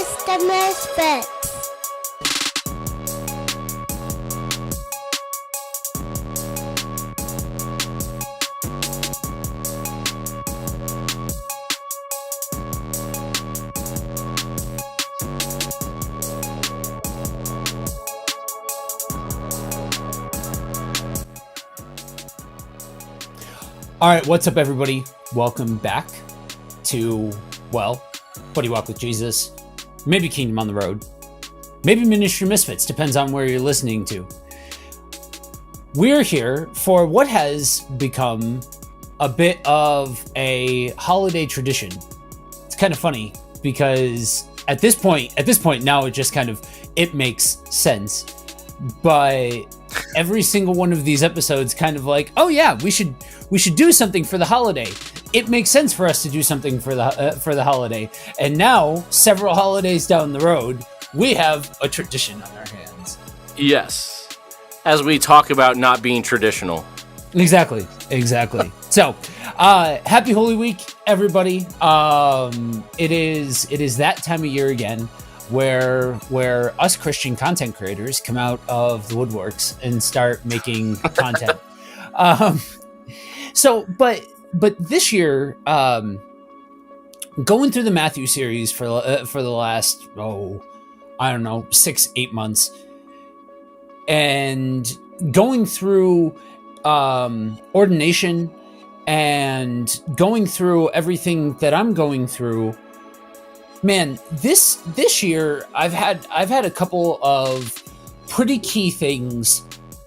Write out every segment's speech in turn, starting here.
Just the Misfits. All right, what's up, everybody? Welcome back to, well, Buddy Walk with Jesus, maybe Kingdom on the Road, maybe Ministry Misfits, depends on where you're listening to. We're here for what has become a bit of a holiday tradition. It's kind of funny because at this point now it makes sense. But every single one of these episodes kind of like, oh yeah, we should do something for the holiday. It makes sense for us to do something for the holiday. And now, several holidays down the road, we have a tradition on our hands. Yes. As we talk about not being traditional. Exactly. So, happy Holy Week, everybody. It is that time of year again where us Christian content creators come out of the woodworks and start making content. But this year, going through the Matthew series for the last 6-8 months, and going through ordination and going through everything that I'm going through. Man, this year I've had a couple of pretty key things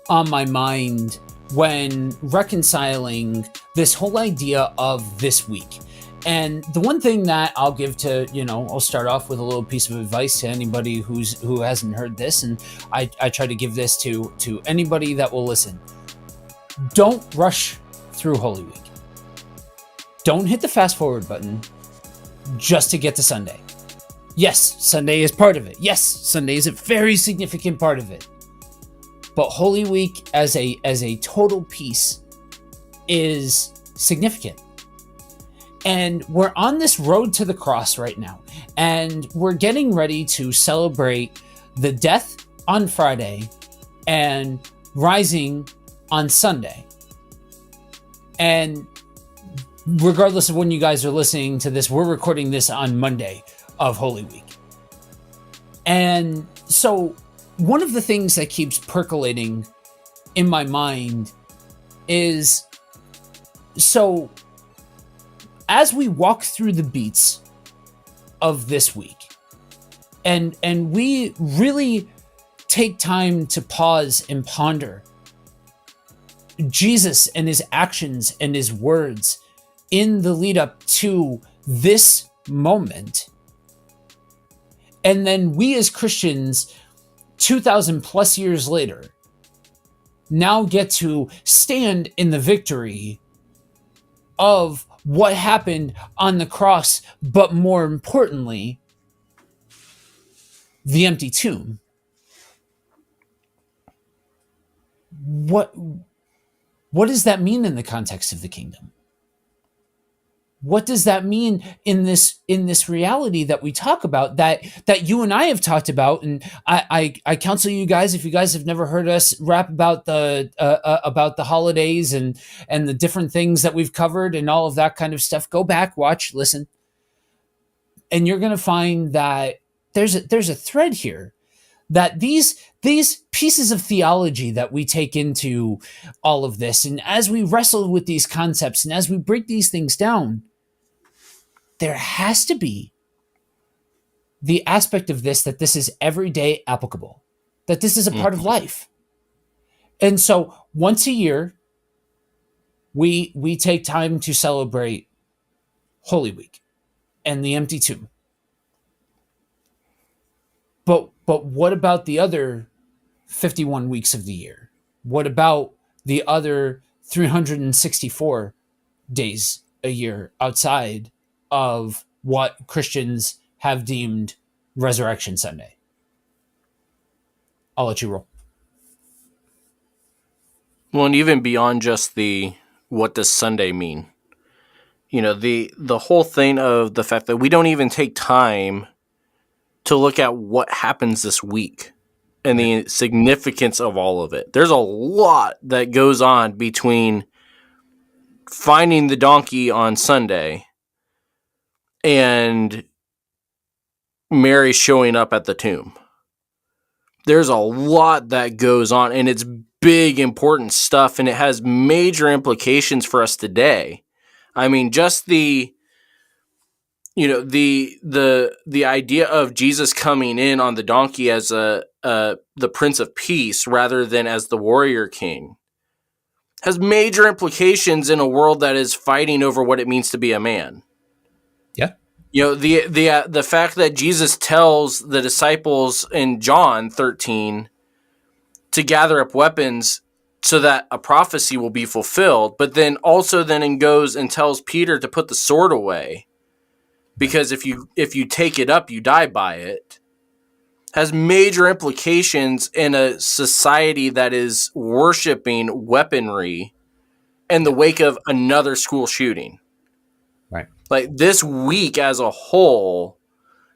on my mind when reconciling this whole idea of this week. And the one thing that I'll give to, I'll start off with a little piece of advice to anybody who hasn't heard this, and I try to give this to anybody that will listen. Don't rush through Holy Week. Don't hit the fast forward button just to get to Sunday. Yes, Sunday is part of it. Yes, Sunday is a very significant part of it. But Holy Week as a total piece is significant. And we're on this road to the cross right now. And we're getting ready to celebrate the death on Friday and rising on Sunday. And regardless of when you guys are listening to this, we're recording this on Monday of Holy Week. And so one of the things that keeps percolating in my mind is, so as we walk through the beats of this week, and we really take time to pause and ponder Jesus and his actions and his words in the lead up to this moment. And then we as Christians, 2,000 plus years later, now get to stand in the victory of what happened on the cross, but more importantly, the empty tomb. What does that mean in the context of the kingdom? What does that mean in this reality that we talk about, that you and I have talked about? And I counsel you guys, if you guys have never heard us rap about the holidays and the different things that we've covered and all of that kind of stuff, go back, watch, listen, and you're going to find that there's a thread here, that these pieces of theology that we take into all of this, and as we wrestle with these concepts and as we break these things down, there has to be the aspect of this, that this is everyday applicable, that this is a part of life. And so once a year, we take time to celebrate Holy Week and the empty tomb. But what about the other 51 weeks of the year? What about the other 364 days a year outside of what Christians have deemed Resurrection Sunday? I'll let you roll. Well, and even beyond just the what does Sunday mean? You know, the whole thing of the fact that we don't even take time to look at what happens this week and the significance of all of it. There's a lot that goes on between finding the donkey on Sunday and Mary showing up at the tomb. There's a lot that goes on, and it's big, important stuff, and it has major implications for us today. I mean, just the idea of Jesus coming in on the donkey as the Prince of Peace rather than as the warrior king has major implications in a world that is fighting over what it means to be a man. Yeah. The fact that Jesus tells the disciples in John 13 to gather up weapons so that a prophecy will be fulfilled, but then also goes and tells Peter to put the sword away because if you take it up, you die by it, has major implications in a society that is worshiping weaponry in the wake of another school shooting. Right. Like this week as a whole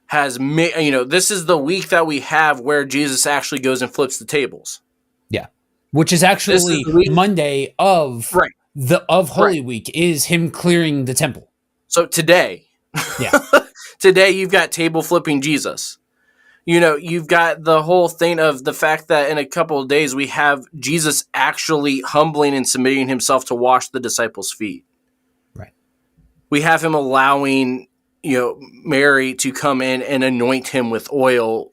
has, this is the week that we have where Jesus actually goes and flips the tables. Yeah. Which is actually Monday of Holy Week is him clearing the temple. So today, today you've got table flipping Jesus. You've got the whole thing of the fact that in a couple of days we have Jesus actually humbling and submitting himself to wash the disciples' feet. Right. We have him allowing, Mary to come in and anoint him with oil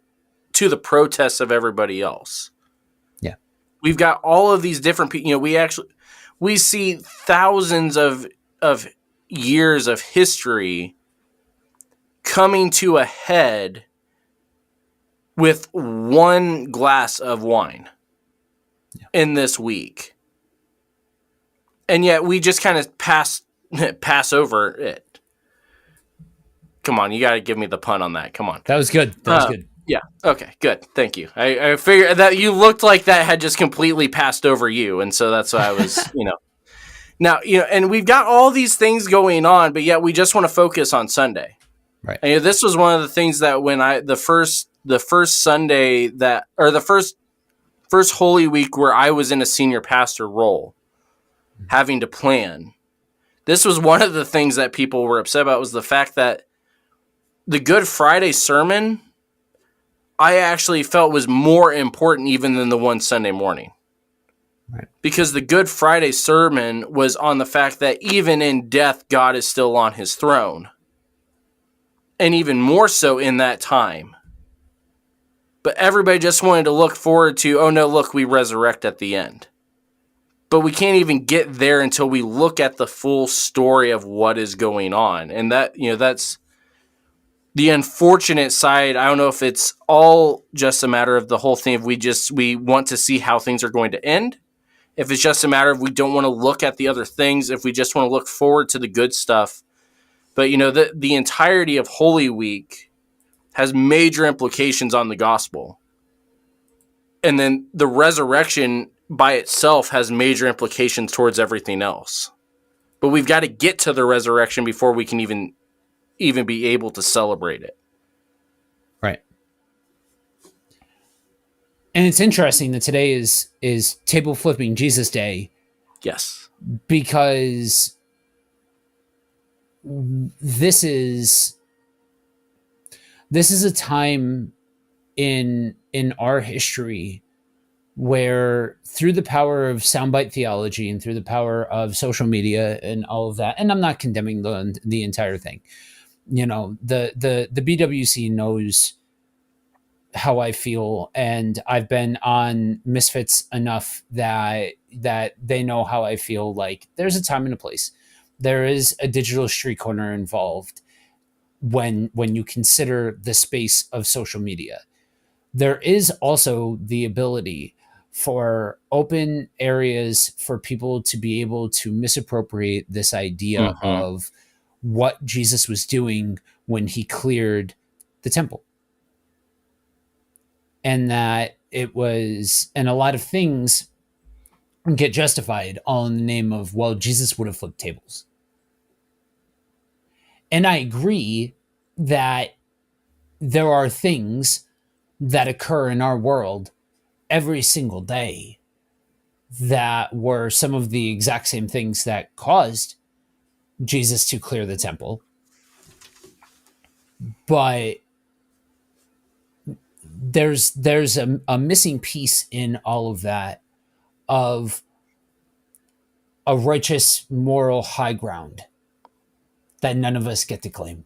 to the protests of everybody else. Yeah. We've got all of these different people. We see thousands of years of history coming to a head with one glass of wine in this week. And yet we just kind of pass over it. Come on, you got to give me the pun on that. Come on. That was good. Yeah. Okay, good. Thank you. I figured that you looked like that had just completely passed over you. And so that's why I was, Now, and we've got all these things going on, but yet we just want to focus on Sunday. Right. And this was one of the things that when the first Sunday the first Holy Week where I was in a senior pastor role, having to plan, this was one of the things that people were upset about was the fact that the Good Friday sermon I actually felt was more important even than the one Sunday morning. Right. Because the Good Friday sermon was on the fact that even in death, God is still on his throne. And even more so in that time. But everybody just wanted to look forward to, oh no, look, we resurrect at the end. But we can't even get there until we look at the full story of what is going on. And that, that's the unfortunate side. I don't know if it's all just a matter of the whole thing of we want to see how things are going to end. If it's just a matter of we don't want to look at the other things, if we just want to look forward to the good stuff. But, the entirety of Holy Week has major implications on the gospel. And then the resurrection by itself has major implications towards everything else. But we've got to get to the resurrection before we can even be able to celebrate it. Right. And it's interesting that today is table flipping Jesus Day. Yes. Because this is a time in our history where through the power of soundbite theology and through the power of social media and all of that, and I'm not condemning the entire thing, the BWC knows how I feel, and I've been on Misfits enough that they know how I feel. Like there's a time and a place. There is a digital street corner involved when you consider the space of social media. There is also the ability for open areas for people to be able to misappropriate this idea of what Jesus was doing when he cleared the temple. And that it was, and a lot of things get justified all in the name of, well, Jesus would have flipped tables. And I agree that there are things that occur in our world every single day that were some of the exact same things that caused Jesus to clear the temple. But there's a missing piece in all of that, of a righteous moral high ground that none of us get to claim.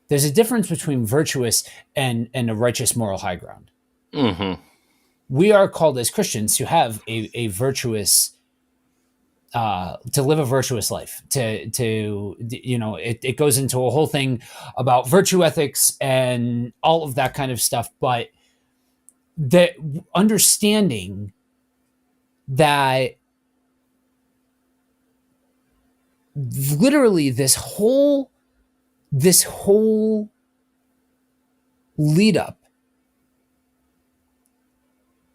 There's a difference between virtuous and a righteous moral high ground. Mm-hmm. We are called as Christians to have a virtuous, to live a virtuous life. It goes into a whole thing about virtue ethics and all of that kind of stuff. But the understanding that literally this whole lead up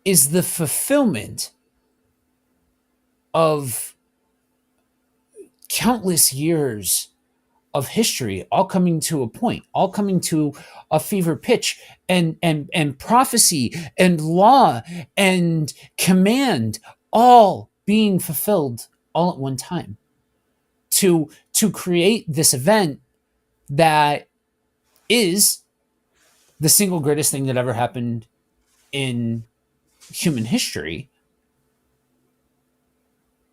is the fulfillment of countless years of history, all coming to a point, all coming to a fever pitch, and prophecy and law and command all being fulfilled all at one time to create this event that is the single greatest thing that ever happened in human history.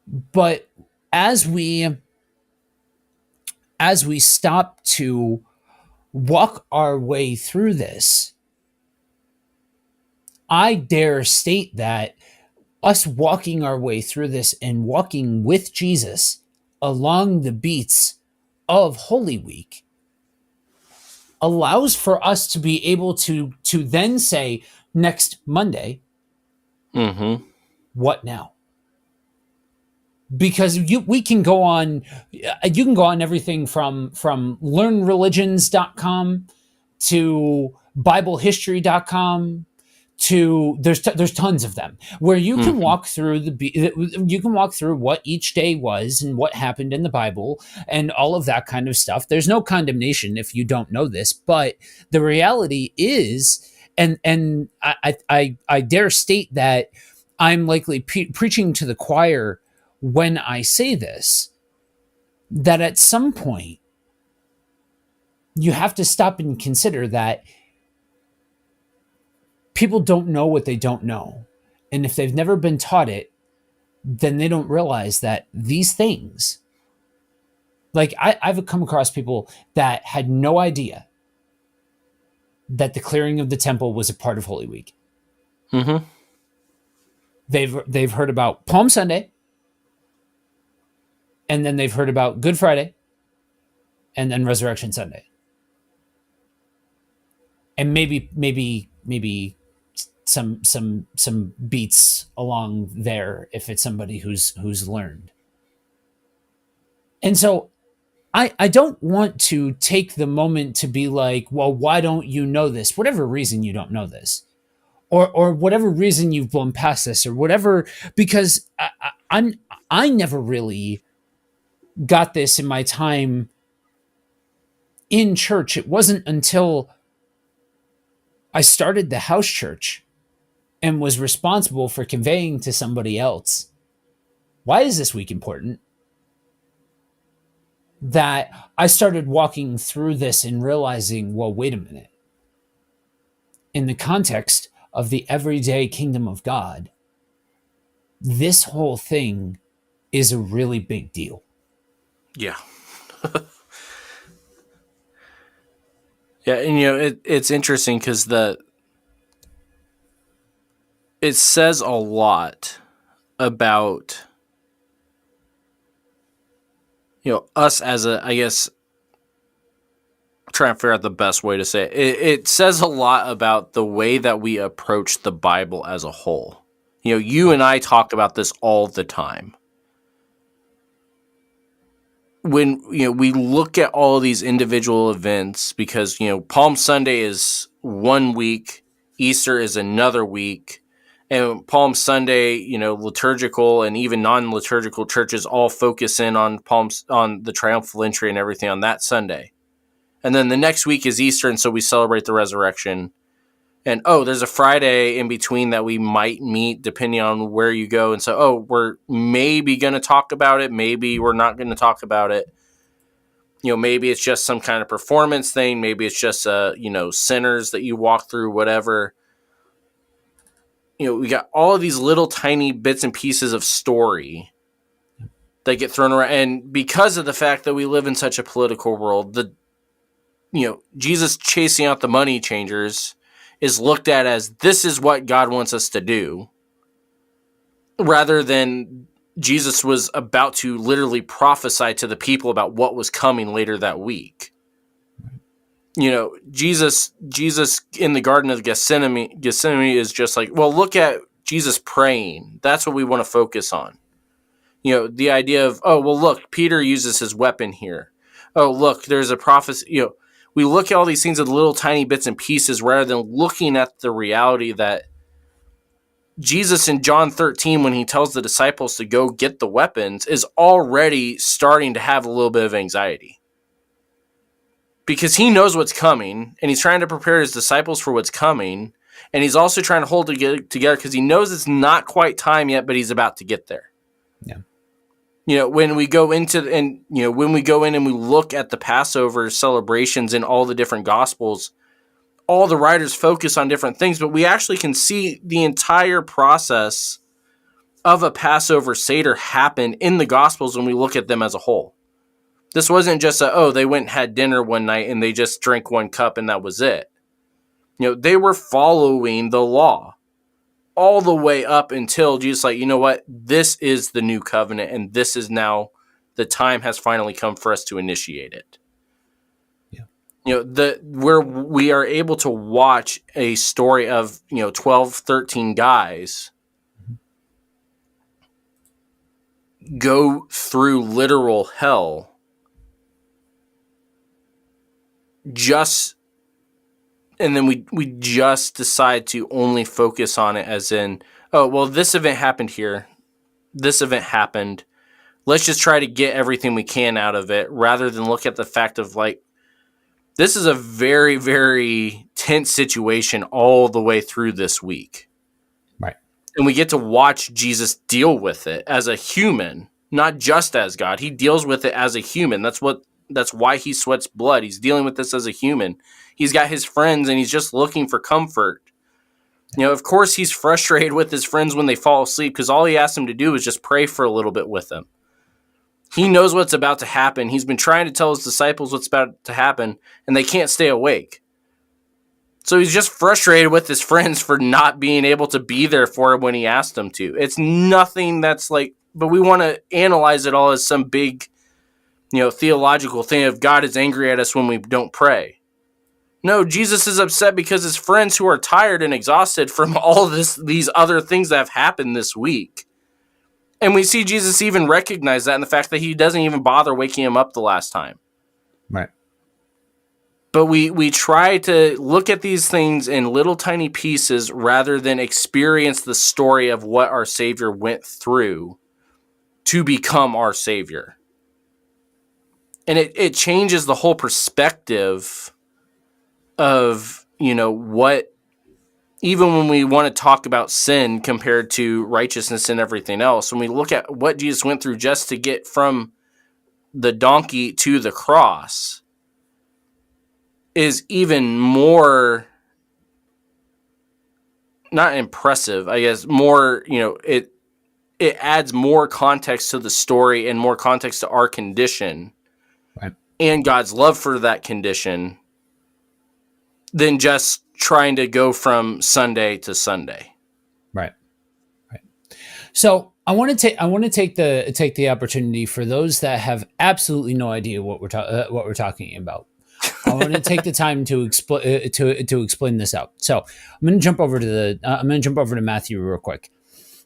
But as we stop to walk our way through this, I dare state that us walking our way through this and walking with Jesus along the beats of Holy Week allows for us to be able to then say next Monday, Mm-hmm. what now? Because we can go on, you can go on everything from learnreligions.com to biblehistory.com to there's tons of them where you can walk through what each day was and what happened in the Bible and all of that kind of stuff. There's no condemnation if you don't know this, but the reality is, and I dare state that I'm likely preaching to the choir when I say this, that at some point you have to stop and consider that people don't know what they don't know. And if they've never been taught it, then they don't realize that these things, like I've come across people that had no idea that the clearing of the temple was a part of Holy Week. Mm-hmm. They've heard about Palm Sunday, and then they've heard about Good Friday, and then Resurrection Sunday. And maybe some beats along there if it's somebody who's learned. And so I don't want to take the moment to be like, well, why don't you know this? Whatever reason you don't know this, or whatever reason you've blown past this, or whatever, because I never really got this in my time in church. It wasn't until I started the house church and was responsible for conveying to somebody else, why is this week important? That I started walking through this and realizing, well, wait a minute. In the context of the everyday kingdom of God, this whole thing is a really big deal. Yeah. Yeah, and it's interesting because it says a lot about us as I guess, trying to figure out the best way to say it. It says a lot about the way that we approach the Bible as a whole. You and I talk about this all the time. When we look at all of these individual events, because Palm Sunday is one week, Easter is another week, and Palm Sunday, liturgical and even non-liturgical churches all focus in on the triumphal entry and everything on that Sunday. And then the next week is Easter, and so we celebrate the resurrection. And, there's a Friday in between that we might meet depending on where you go. And so, we're maybe going to talk about it. Maybe we're not going to talk about it. Maybe it's just some kind of performance thing. Maybe it's just, sinners that you walk through, whatever. We got all of these little tiny bits and pieces of story that get thrown around. And because of the fact that we live in such a political world, Jesus chasing out the money changers is looked at as this is what God wants us to do, rather than Jesus was about to literally prophesy to the people about what was coming later that week. Jesus in the Garden of Gethsemane is just like, well, look at Jesus praying. That's what we want to focus on. The idea of, look, Peter uses his weapon here. Oh, look, there's a prophecy, we look at all these things as little tiny bits and pieces rather than looking at the reality that Jesus in John 13, when he tells the disciples to go get the weapons, is already starting to have a little bit of anxiety. Because he knows what's coming, and he's trying to prepare his disciples for what's coming, and he's also trying to hold it together because he knows it's not quite time yet, but he's about to get there. Yeah. When we go in and we look at the Passover celebrations in all the different Gospels, all the writers focus on different things, but we actually can see the entire process of a Passover Seder happen in the Gospels when we look at them as a whole. This wasn't just they went and had dinner one night and they just drank one cup and that was it. They were following the law all the way up until Jesus, like, you know what? This is the new covenant, and this is now the time has finally come for us to initiate it. Yeah. Where we are able to watch a story of, 12, 13 guys go through literal hell and then we just decide to only focus on it as in, this event happened here. This event happened. Let's just try to get everything we can out of it rather than look at the fact of, like, this is a very, very tense situation all the way through this week. Right. And we get to watch Jesus deal with it as a human, not just as God. He deals with it as a human. That's why he sweats blood. He's dealing with this as a human. He's got his friends and he's just looking for comfort. Of course he's frustrated with his friends when they fall asleep because all he asked them to do is just pray for a little bit with them. He knows what's about to happen. He's been trying to tell his disciples what's about to happen and they can't stay awake. So he's just frustrated with his friends for not being able to be there for him when he asked them to. It's nothing that's like, but we want to analyze it all as some big, theological thing of God is angry at us when we don't pray. No, Jesus is upset because his friends who are tired and exhausted from all these other things that have happened this week. And we see Jesus even recognize that in the fact that he doesn't even bother waking him up the last time. Right. But we try to look at these things in little tiny pieces rather than experience the story of what our Savior went through to become our Savior. And it changes the whole perspective of, what, even when we want to talk about sin compared to righteousness and everything else, when we look at what Jesus went through just to get from the donkey to the cross is even more, not impressive, I guess, more, it adds more context to the story and more context to our condition. Right. And God's love for that condition than just trying to go from Sunday to Sunday. Right. So I want to take the opportunity for those that have absolutely no idea what we're talking about. I want to take the time to explain this out. So I'm going to jump over to Matthew real quick.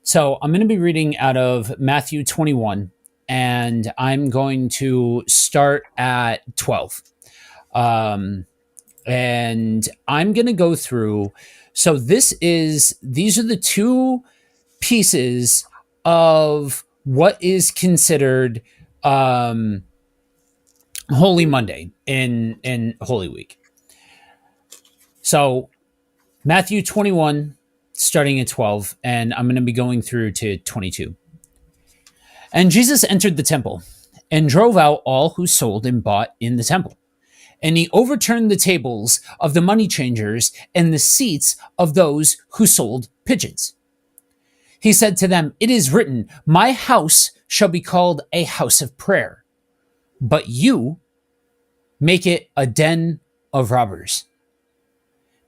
So I'm going to be reading out of Matthew 21, and I'm going to start at 12. And I'm going to go through. So these are the two pieces of what is considered Holy Monday in Holy Week. So Matthew 21, starting at 12, and I'm going to be going through to 22. And Jesus entered the temple and drove out all who sold and bought in the temple. And he overturned the tables of the money changers and the seats of those who sold pigeons. He said to them, "It is written, my house shall be called a house of prayer, but you make it a den of robbers."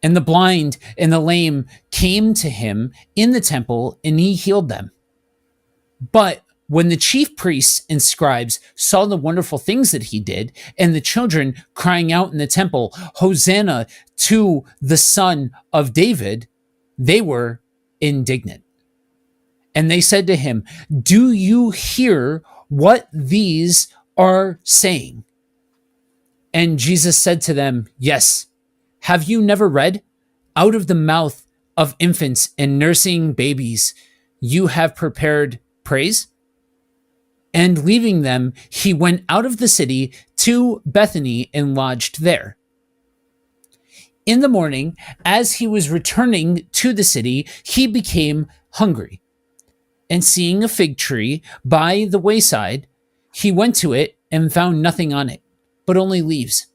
And the blind and the lame came to him in the temple, and he healed them. But when the chief priests and scribes saw the wonderful things that he did, and the children crying out in the temple, "Hosanna to the Son of David," they were indignant. And they said to him, "Do you hear what these are saying?" And Jesus said to them, "Yes. Have you never read? Out of the mouth of infants and nursing babies, you have prepared praise?" And leaving them, he went out of the city to Bethany and lodged there. In the morning, as he was returning to the city, he became hungry. And seeing a fig tree by the wayside, he went to it and found nothing on it, but only leaves.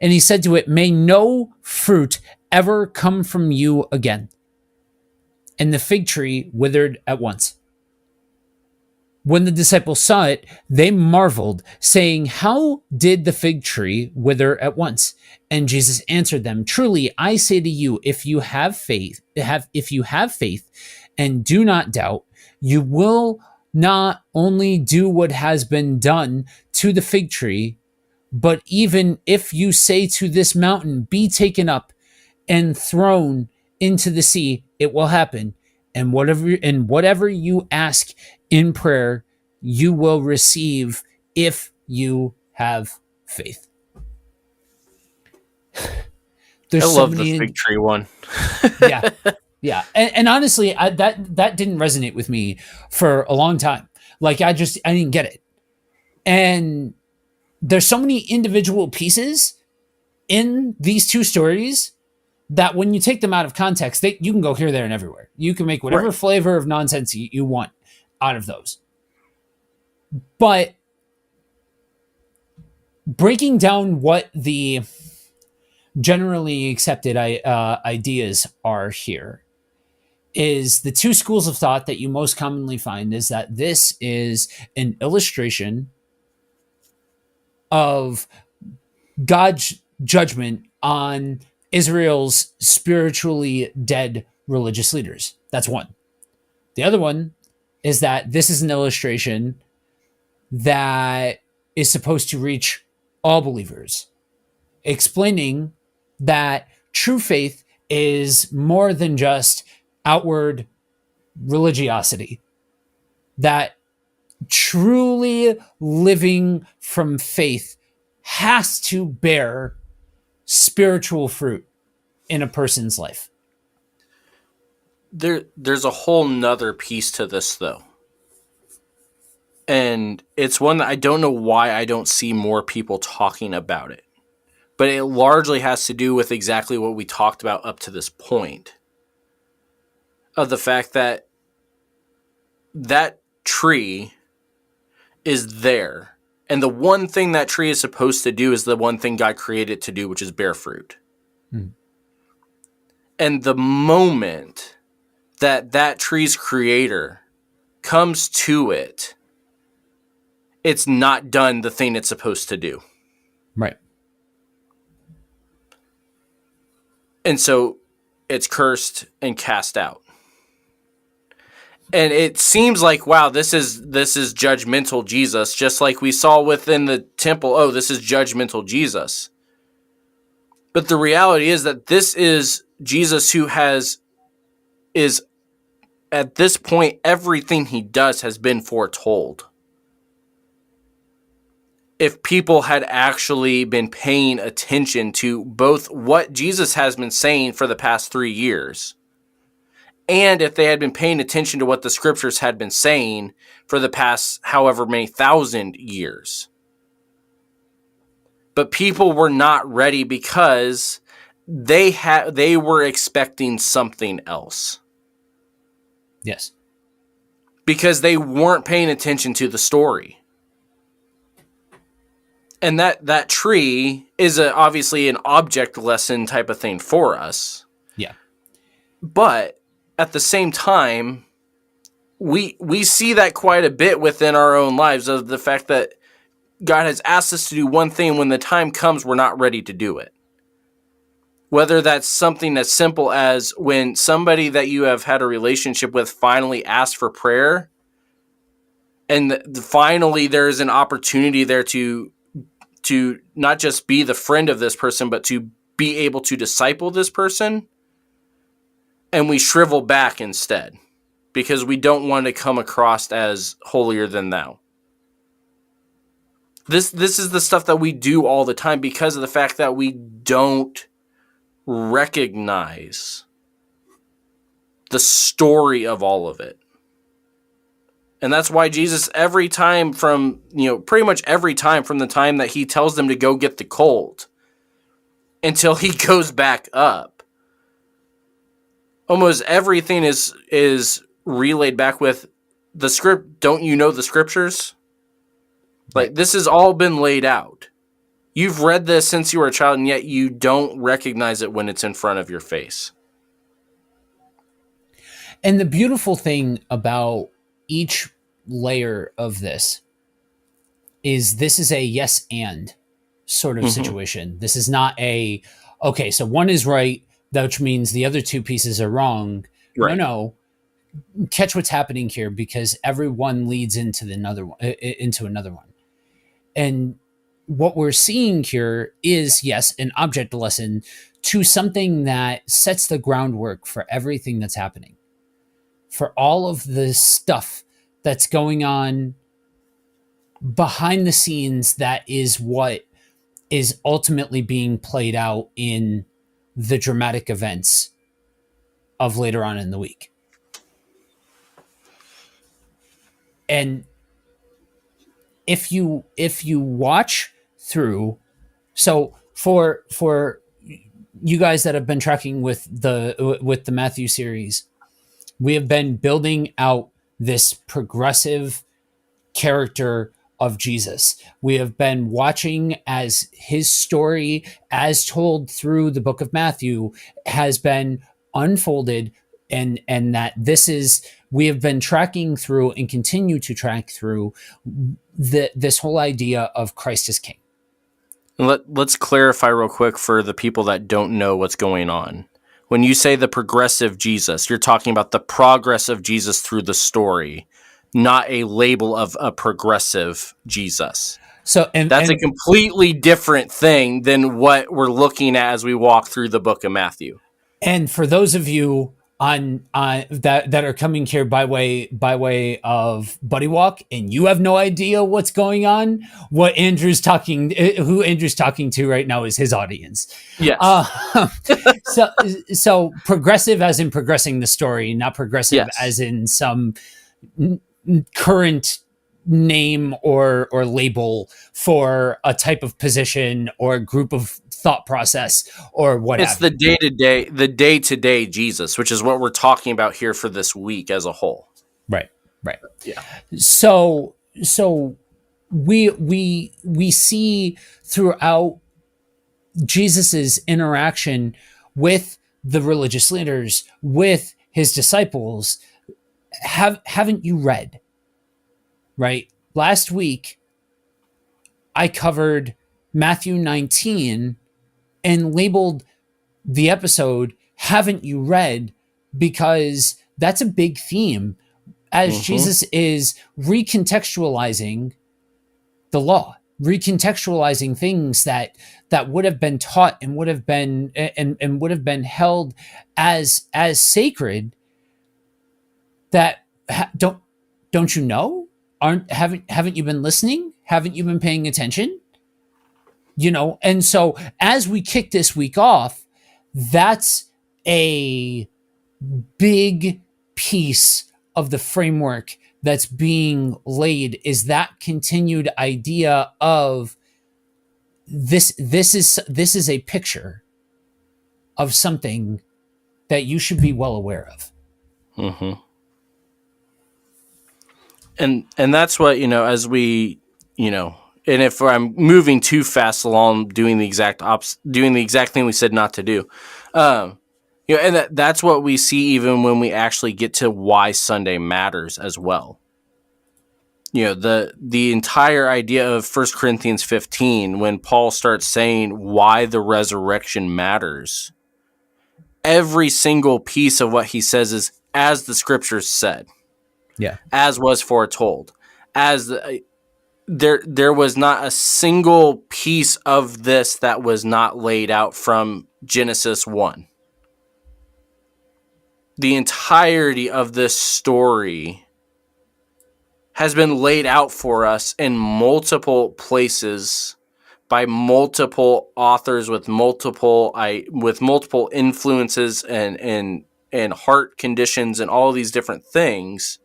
And he said to it, "May no fruit ever come from you again." And the fig tree withered at once. When the disciples saw it, they marveled, saying, "How did the fig tree wither at once?" And Jesus answered them, "Truly, I say to you, if you have faith and do not doubt, you will not only do what has been done to the fig tree, but even if you say to this mountain, 'Be taken up and thrown into the sea,' it will happen. And whatever you ask in prayer, you will receive if you have faith." I love the fig tree one. Yeah, yeah, and honestly, that didn't resonate with me for a long time. Like I didn't get it, and there's so many individual pieces in these two stories that when you take them out of context, you can go here, there, and everywhere. You can make whatever flavor of nonsense you want out of those. But breaking down what the generally accepted ideas are here is the two schools of thought that you most commonly find is that this is an illustration of God's judgment on Israel's spiritually dead religious leaders. That's one. The other one is that this is an illustration that is supposed to reach all believers, explaining that true faith is more than just outward religiosity, that truly living from faith has to bear spiritual fruit in a person's life. There's a whole nother piece to this, though. And it's one that I don't know why I don't see more people talking about it. But it largely has to do with exactly what we talked about up to this point. Of the fact that that tree is there. And the one thing that tree is supposed to do is the one thing God created it to do, which is bear fruit. And the moment that tree's creator comes to it, it's not done the thing it's supposed to do. Right. And so it's cursed and cast out. And it seems like, wow, this is judgmental Jesus, just like we saw within the temple. Oh, this is judgmental Jesus. But the reality is that this is Jesus who is at this point, everything he does has been foretold. If people had actually been paying attention to both what Jesus has been saying for the past 3 years, and if they had been paying attention to what the scriptures had been saying for the past however many thousand years, but people were not ready because they were expecting something else. Yes. Because they weren't paying attention to the story. And that tree is obviously an object lesson type of thing for us. Yeah. But at the same time, we see that quite a bit within our own lives, of the fact that God has asked us to do one thing, when the time comes, we're not ready to do it. Whether that's something as simple as when somebody that you have had a relationship with finally asks for prayer, and finally there's an opportunity there to not just be the friend of this person, but to be able to disciple this person, and we shrivel back instead because we don't want to come across as holier than thou. This is the stuff that we do all the time because of the fact that we don't recognize the story of all of it. And that's why Jesus, every time from, pretty much every time from the time that he tells them to go get the colt until he goes back up, almost everything is relayed back with the script. Don't you know the scriptures? Like, this has all been laid out. You've read this since you were a child, and yet you don't recognize it when it's in front of your face. And the beautiful thing about each layer of this is a yes and sort of situation. This is not okay, so one is right, which means the other two pieces are wrong. Right. No. Catch what's happening here, because everyone leads into another one. And what we're seeing here is, yes, an object lesson to something that sets the groundwork for everything that's happening, for all of the stuff that's going on behind the scenes. That is what is ultimately being played out in the dramatic events of later on in the week. And if you watch through, so for you guys that have been tracking with the Matthew series, we have been building out this progressive character of Jesus. We have been watching as his story, as told through the book of Matthew, has been unfolded, and that we have been tracking through and continue to track through this whole idea of Christ as King. Let's clarify real quick for the people that don't know what's going on. When you say the progressive Jesus, you're talking about the progress of Jesus through the story, not a label of a progressive Jesus. So, that's a completely different thing than what we're looking at as we walk through the book of Matthew. And for those of you on that are coming here by way of Buddy Walk, and you have no idea what's going on, who Andrew's talking to right now is his audience. Yes. So progressive as in progressing the story, not progressive as in some current name or label for a type of position or a group of thought process or whatever. It's the day-to-day Jesus, which is what we're talking about here for this week as a whole. Right. Yeah. So we see throughout Jesus's interaction with the religious leaders, with his disciples. Haven't you read? Right? Last week, I covered Matthew 19 and labeled the episode, Haven't You Read? Because that's a big theme as Jesus is recontextualizing the law, recontextualizing things that would have been taught and would have been and would have been held as sacred. That don't you know? Haven't you been listening? Haven't you been paying attention? And so as we kick this week off, that's a big piece of the framework that's being laid, is that continued idea of this is a picture of something that you should be well aware of. Mm-hmm. And that's what, as we, and if I'm moving too fast along, doing the exact thing we said not to do, and that's what we see even when we actually get to why Sunday matters as well. The entire idea of 1 Corinthians 15, when Paul starts saying why the resurrection matters, every single piece of what he says is as the scriptures said. Yeah. As was foretold. There was not a single piece of this that was not laid out from Genesis 1. The entirety of this story has been laid out for us in multiple places by multiple authors with multiple influences and heart conditions and all these different things.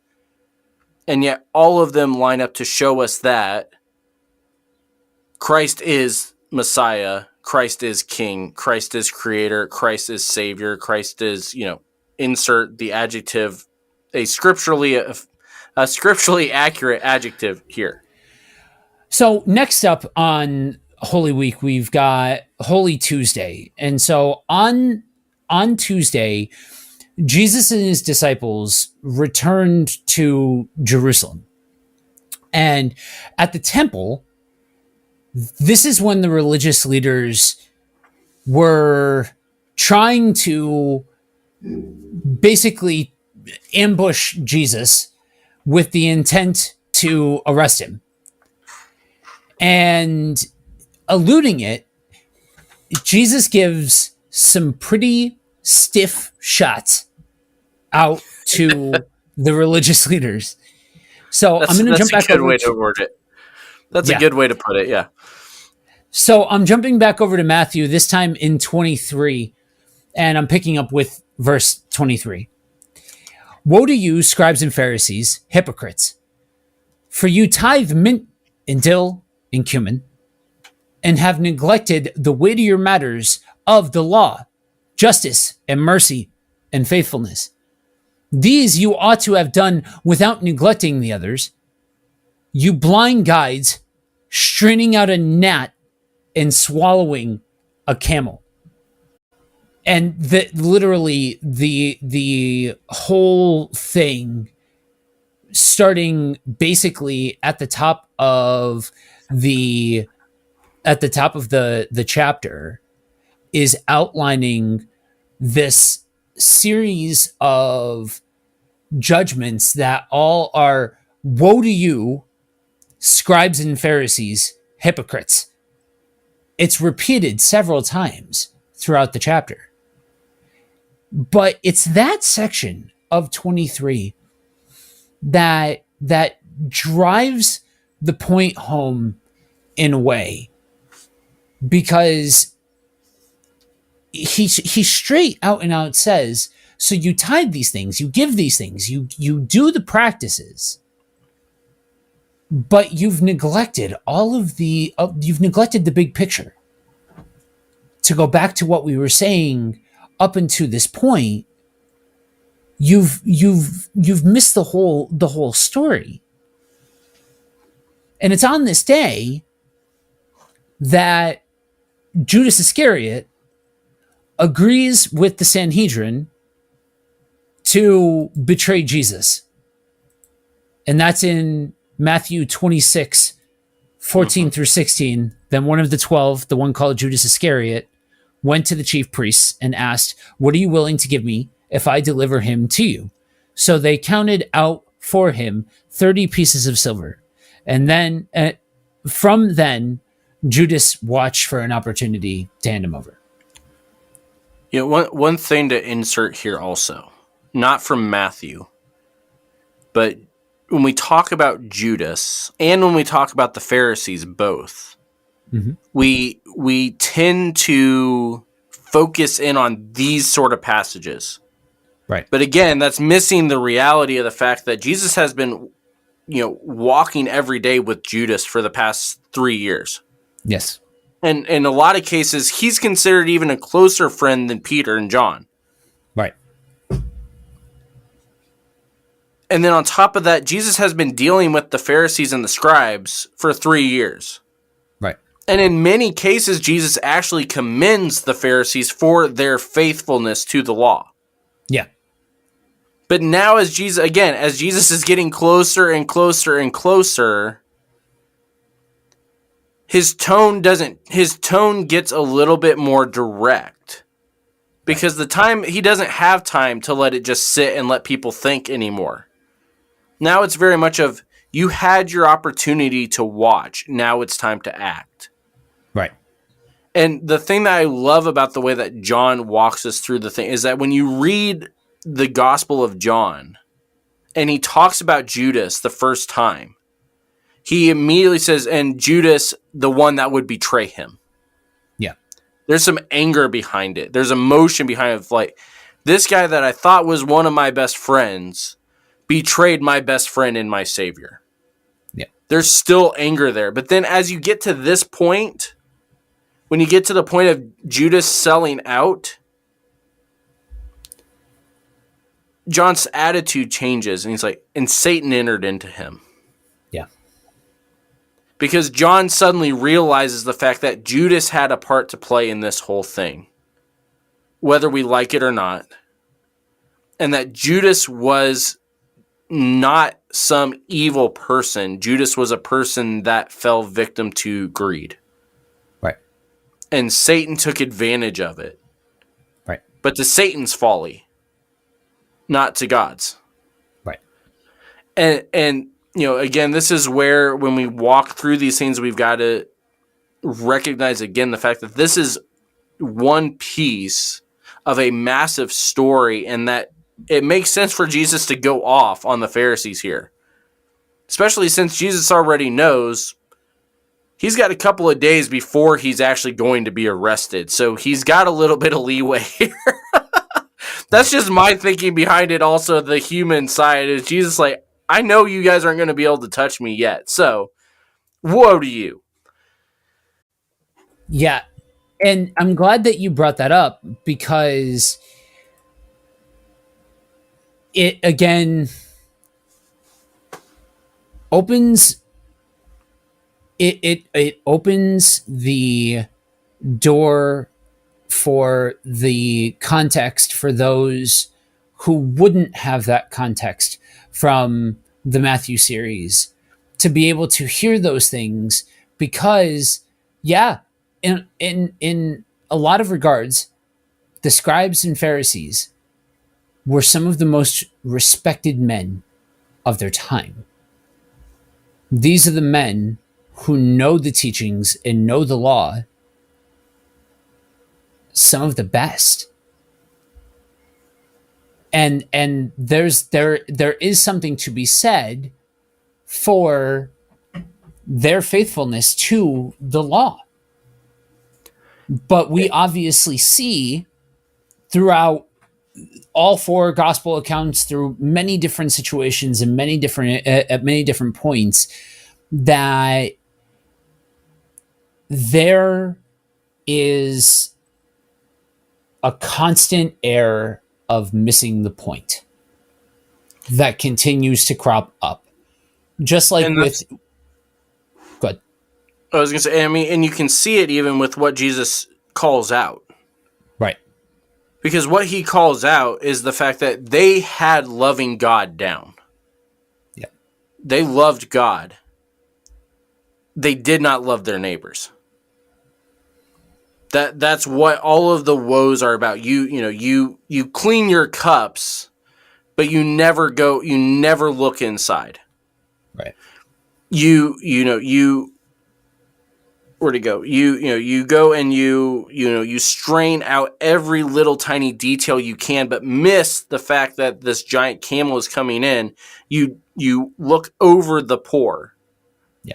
And yet all of them line up to show us that Christ is Messiah, Christ is King, Christ is Creator, Christ is Savior, Christ is, insert the adjective, a scripturally accurate adjective here. So next up on Holy Week, we've got Holy Tuesday. And so on Tuesday, Jesus and his disciples returned to Jerusalem. And at the temple, this is when the religious leaders were trying to basically ambush Jesus with the intent to arrest him. And eluding it, Jesus gives some pretty stiff shots out to the religious leaders. So I'm going to jump back over. That's a good way to word it. That's a good way to put it, yeah. So I'm jumping back over to Matthew, this time in 23, and I'm picking up with verse 23. Woe to you, scribes and Pharisees, hypocrites! For you tithe mint and dill and cumin, and have neglected the weightier matters of the law, justice and mercy and faithfulness. These you ought to have done without neglecting the others. You blind guides, straining out a gnat and swallowing a camel. And literally the whole thing, starting basically at the top of the chapter, is outlining this series of judgments that all are woe to you, scribes and Pharisees, hypocrites. It's repeated several times throughout the chapter. But it's that section of 23 that drives the point home in a way, because he straight out and out says, so you tithe these things, you give these things, you do the practices, but you've neglected you've neglected the big picture. To go back to what we were saying up until this point, you've missed the whole story. And it's on this day that Judas Iscariot agrees with the Sanhedrin to betray Jesus. And that's in Matthew 26, 14 through 16. Then one of the 12, the one called Judas Iscariot, went to the chief priests and asked, "What are you willing to give me if I deliver him to you?" So they counted out for him 30 pieces of silver. And then from then, Judas watched for an opportunity to hand him over. One thing to insert here also, not from Matthew, but when we talk about Judas and when we talk about the Pharisees both, we tend to focus in on these sort of passages. Right. But again, that's missing the reality of the fact that Jesus has been, walking every day with Judas for the past 3 years. Yes. And in a lot of cases, he's considered even a closer friend than Peter and John. Right. And then on top of that, Jesus has been dealing with the Pharisees and the scribes for 3 years. Right. And in many cases, Jesus actually commends the Pharisees for their faithfulness to the law. Yeah. But now as Jesus is getting closer and closer and closer, his tone gets a little bit more direct. Because he doesn't have time to let it just sit and let people think anymore. Now it's very much of, you had your opportunity to watch. Now it's time to act. Right. And the thing that I love about the way that John walks us through the thing is that when you read the Gospel of John and he talks about Judas the first time, he immediately says, and Judas, the one that would betray him. Yeah. There's some anger behind it. There's emotion behind it. Like, this guy that I thought was one of my best friends betrayed my best friend and my Savior. Yeah. There's still anger there. But then as you get to this point, when you get to the point of Judas selling out, John's attitude changes. And he's like, and Satan entered into him. Yeah. Because John suddenly realizes the fact that Judas had a part to play in this whole thing, whether we like it or not. And that Judas was not some evil person. Judas was a person that fell victim to greed. Right. And Satan took advantage of it. Right. But to Satan's folly, not to God's. Right. And again, this is where when we walk through these things, we've got to recognize again the fact that this is one piece of a massive story, and that it makes sense for Jesus to go off on the Pharisees here. Especially since Jesus already knows he's got a couple of days before he's actually going to be arrested. So he's got a little bit of leeway here. That's just my thinking behind it. Also, the human side is Jesus like, I know you guys aren't going to be able to touch me yet. So, woe to you. Yeah. And I'm glad that you brought that up, because it again opens it opens the door for the context for those who wouldn't have that context from the Matthew series to be able to hear those things, because in a lot of regards, the scribes and Pharisees were some of the most respected men of their time. These are the men who know the teachings and know the law, some of the best. And there is something to be said for their faithfulness to the law. But we obviously see throughout all four gospel accounts, through many different situations and at many different points, that there is a constant air of missing the point that continues to crop up. Just like with... Go ahead. I was going to say, and you can see it even with what Jesus calls out. Right. Because what he calls out is the fact that they had loving God down. Yeah. They loved God. They did not love their neighbors. That's what all of the woes are about. You clean your cups, but you never look inside. Right. Where'd it go? You go and you strain out every little tiny detail you can, but miss the fact that this giant camel is coming in. You look over the poor,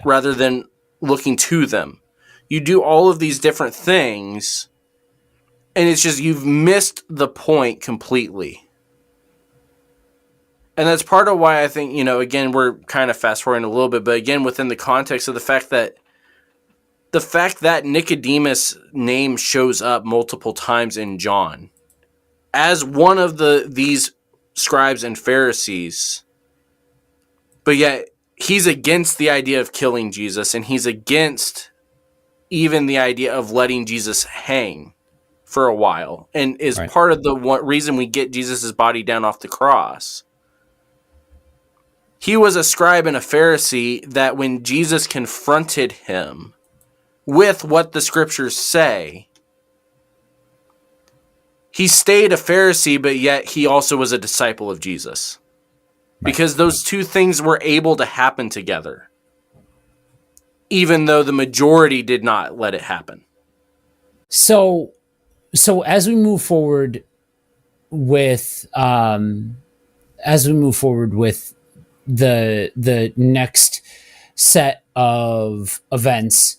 rather than looking to them. You do all of these different things, and it's just you've missed the point completely. And that's part of why I think, again, we're kind of fast forwarding a little bit, but again, within the context of the fact that the fact that Nicodemus' name shows up multiple times in John as one of these scribes and Pharisees, but yet he's against the idea of killing Jesus, and he's against even the idea of letting Jesus hang for a while, and is Right. part of the reason we get Jesus' body down off the cross. He was a scribe and a Pharisee that when Jesus confronted him with what the scriptures say, he stayed a Pharisee, but yet he also was a disciple of Jesus. Right. Because those two things were able to happen together, even though the majority did not let it happen. So as we move forward with the next set of events,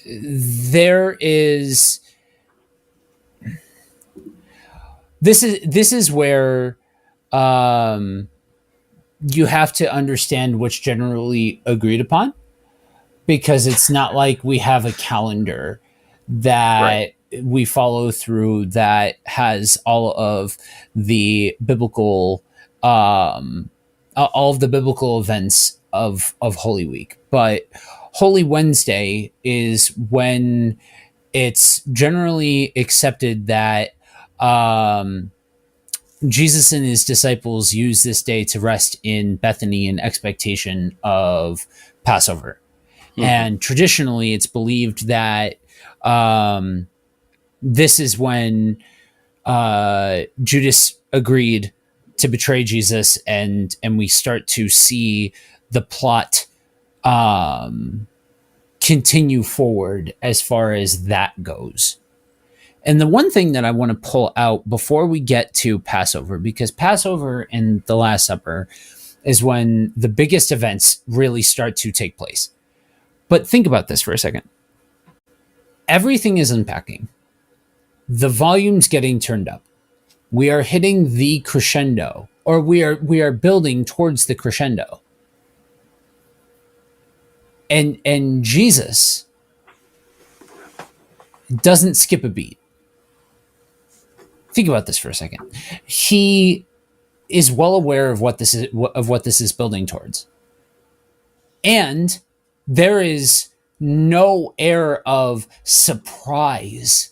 there is this is where you have to understand what's generally agreed upon, because it's not like we have a calendar that right. we follow through that has all of the biblical events of Holy Week. But Holy Wednesday is when it's generally accepted that Jesus and his disciples use this day to rest in Bethany in expectation of Passover. Mm-hmm. And traditionally, it's believed that this is when Judas agreed to betray Jesus, and we start to see the plot continue forward as far as that goes. And the one thing that I want to pull out before we get to Passover, because Passover and the Last Supper is when the biggest events really start to take place. But think about this for a second. Everything is unpacking. The volume's getting turned up. We are hitting the crescendo, or we are building towards the crescendo. And Jesus doesn't skip a beat. Think about this for a second. He is well aware of what this is building towards. And there is no air of surprise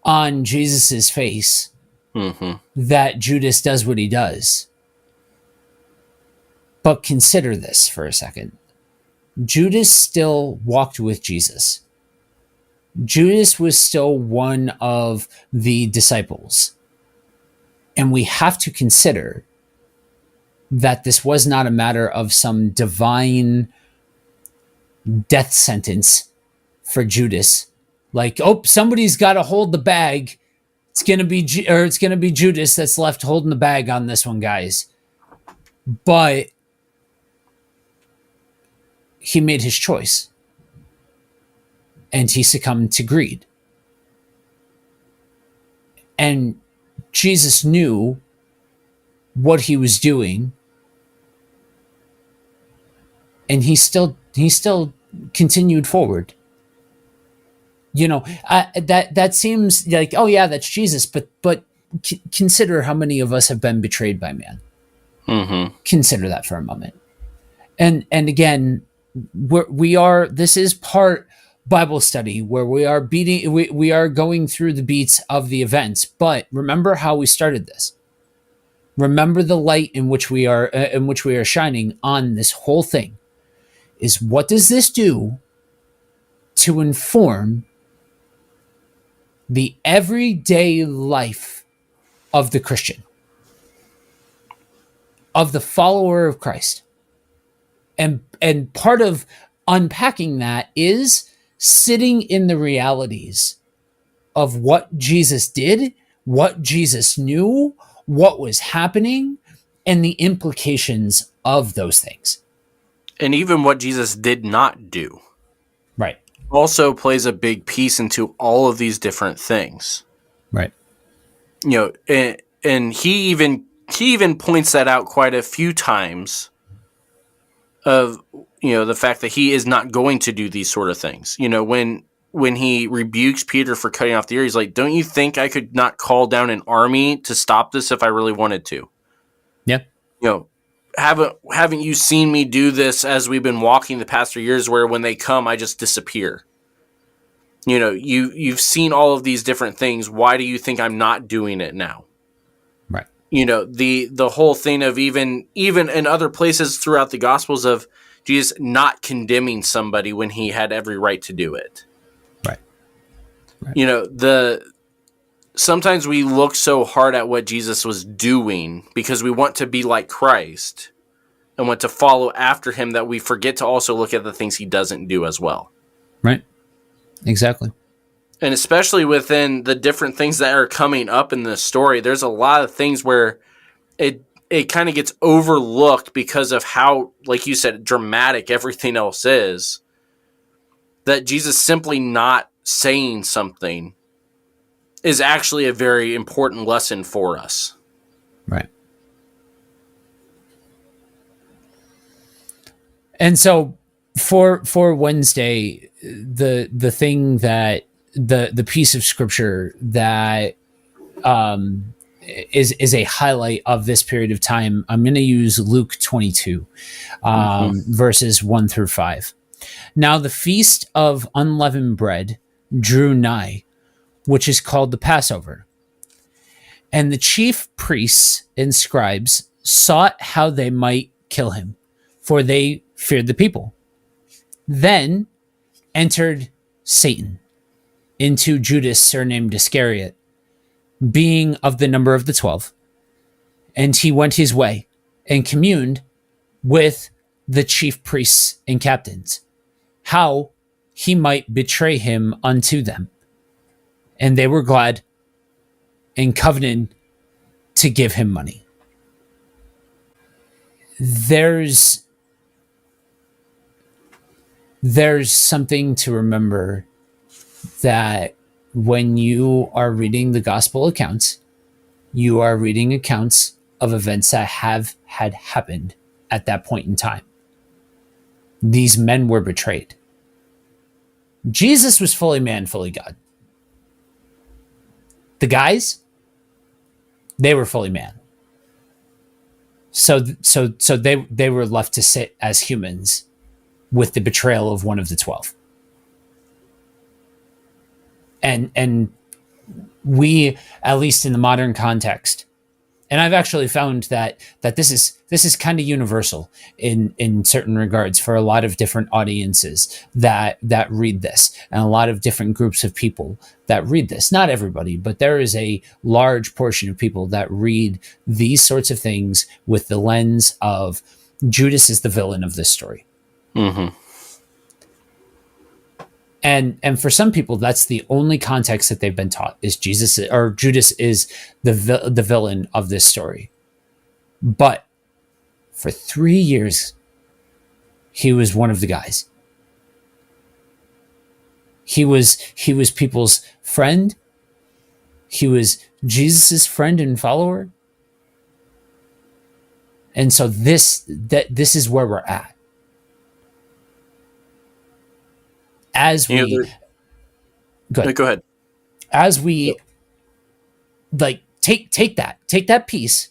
on Jesus's face that Judas does what he does. But consider this for a second. Judas still walked with Jesus. Judas was still one of the disciples. And we have to consider that this was not a matter of some divine death sentence for Judas. Like, oh, somebody's got to hold the bag. It's going to be Judas that's left holding the bag on this one, guys. But he made his choice. And he succumbed to greed. And Jesus knew what he was doing. And he still continued forward. You know, that seems like, oh yeah, that's Jesus. But consider how many of us have been betrayed by man. Mm-hmm. Consider that for a moment. And again, this is part Bible study where we are going through the beats of the events. But remember how we started this. Remember the light in which we are shining on this whole thing. Is what does this do to inform the everyday life of the Christian, of the follower of Christ? And part of unpacking that is sitting in the realities of what Jesus did, what Jesus knew, what was happening, and the implications of those things. And even what Jesus did not do. Right. Also plays a big piece into all of these different things. Right. You know, and he even points that out quite a few times of, the fact that he is not going to do these sort of things. When he rebukes Peter for cutting off the ear, he's like, don't you think I could not call down an army to stop this if I really wanted to? Yeah. Haven't you seen me do this as we've been walking the past 3 years, where when they come, I just disappear? You've seen all of these different things. Why do you think I'm not doing it now? Right. The whole thing of even in other places throughout the Gospels of Jesus not condemning somebody when he had every right to do it. Right. Sometimes we look so hard at what Jesus was doing because we want to be like Christ and want to follow after him, that we forget to also look at the things he doesn't do as well. Right. Exactly. And especially within the different things that are coming up in the story, there's a lot of things where it kind of gets overlooked because of how, like you said, dramatic everything else is, that Jesus simply not saying something is actually a very important lesson for us. Right. And so for Wednesday, the thing that the piece of scripture that is a highlight of this period of time, I'm going to use Luke 22, verses 1-5. Now the feast of unleavened bread drew nigh, which is called the Passover. And the chief priests and scribes sought how they might kill him, for they feared the people. Then entered Satan into Judas, surnamed Iscariot, being of the number of the 12. And he went his way and communed with the chief priests and captains, how he might betray him unto them. And they were glad and covenanted to give him money. There's something to remember, that when you are reading the gospel accounts, you are reading accounts of events that had happened at that point in time. These men were betrayed. Jesus was fully man, fully God. The guys, they were fully man. So they were left to sit as humans with the betrayal of one of the 12. And we, at least in the modern context, and I've actually found that this is kind of universal in certain regards for a lot of different audiences that read this, and a lot of different groups of people that read this. Not everybody, but there is a large portion of people that read these sorts of things with the lens of Judas is the villain of this story. Mm-hmm. And for some people, that's the only context that they've been taught, is Jesus or Judas is the villain of this story. But for 3 years, he was one of the guys. He was people's friend. He was Jesus's friend and follower. And so this is where we're at. As we go ahead. As we like take that piece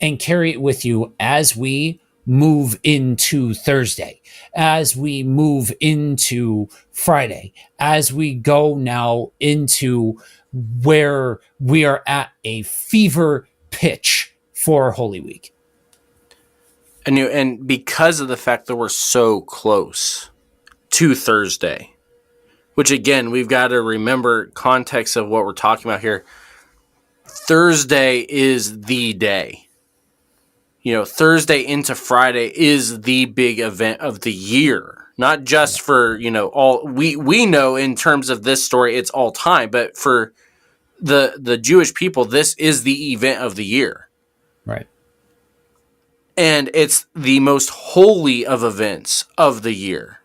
and carry it with you as we move into Thursday, as we move into Friday, as we go now into where we are at a fever pitch for Holy Week. And because of the fact that we're so close to Thursday, which again, we've got to remember context of what we're talking about here. Thursday is the day. Thursday into Friday is the big event of the year. Not just for, all we know in terms of this story, it's all time, but for the Jewish people, this is the event of the year. Right. And it's the most holy of events of the year.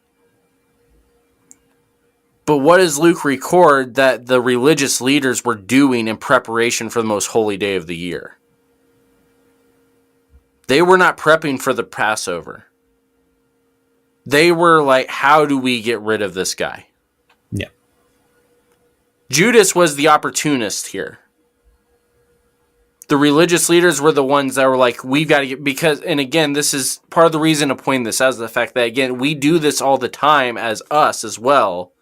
But what does Luke record that the religious leaders were doing in preparation for the most holy day of the year? They were not prepping for the Passover. They were like, how do we get rid of this guy? Yeah. Judas was the opportunist here. The religious leaders were the ones that were like, we've got to get, because, and again, this is part of the reason to point this out, is the fact that, again, we do this all the time as us as well,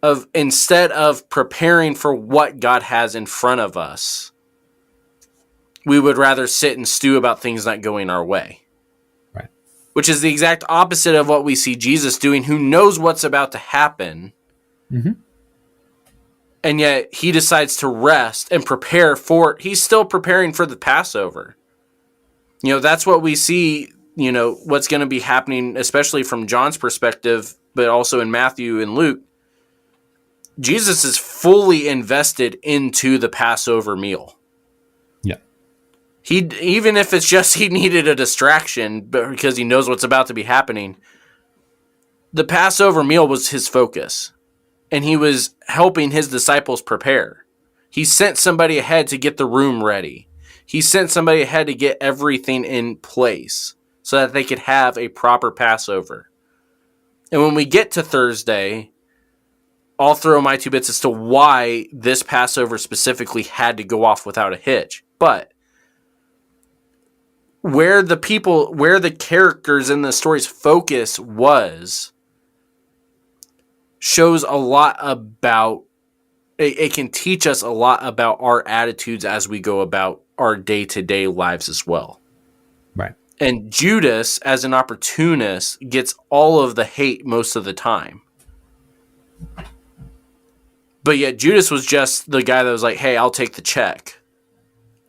of instead of preparing for what God has in front of us, we would rather sit and stew about things not going our way. Right. Which is the exact opposite of what we see Jesus doing, who knows what's about to happen. Mm-hmm. And yet he decides to rest and prepare for, he's still preparing for the Passover. You know, that's what we see, you know, what's going to be happening, especially from John's perspective, but also in Matthew and Luke. Jesus is fully invested into the Passover meal. Yeah. Even if it's just he needed a distraction because he knows what's about to be happening, the Passover meal was his focus. And he was helping his disciples prepare. He sent somebody ahead to get the room ready. He sent somebody ahead to get everything in place so that they could have a proper Passover. And when we get to Thursday, I'll throw my 2 bits as to why this Passover specifically had to go off without a hitch. But where the characters in the story's focus was, shows a lot about, it can teach us a lot about our attitudes as we go about our day-to-day lives as well. Right. And Judas, as an opportunist, gets all of the hate most of the time. But yet Judas was just the guy that was like, hey, I'll take the check.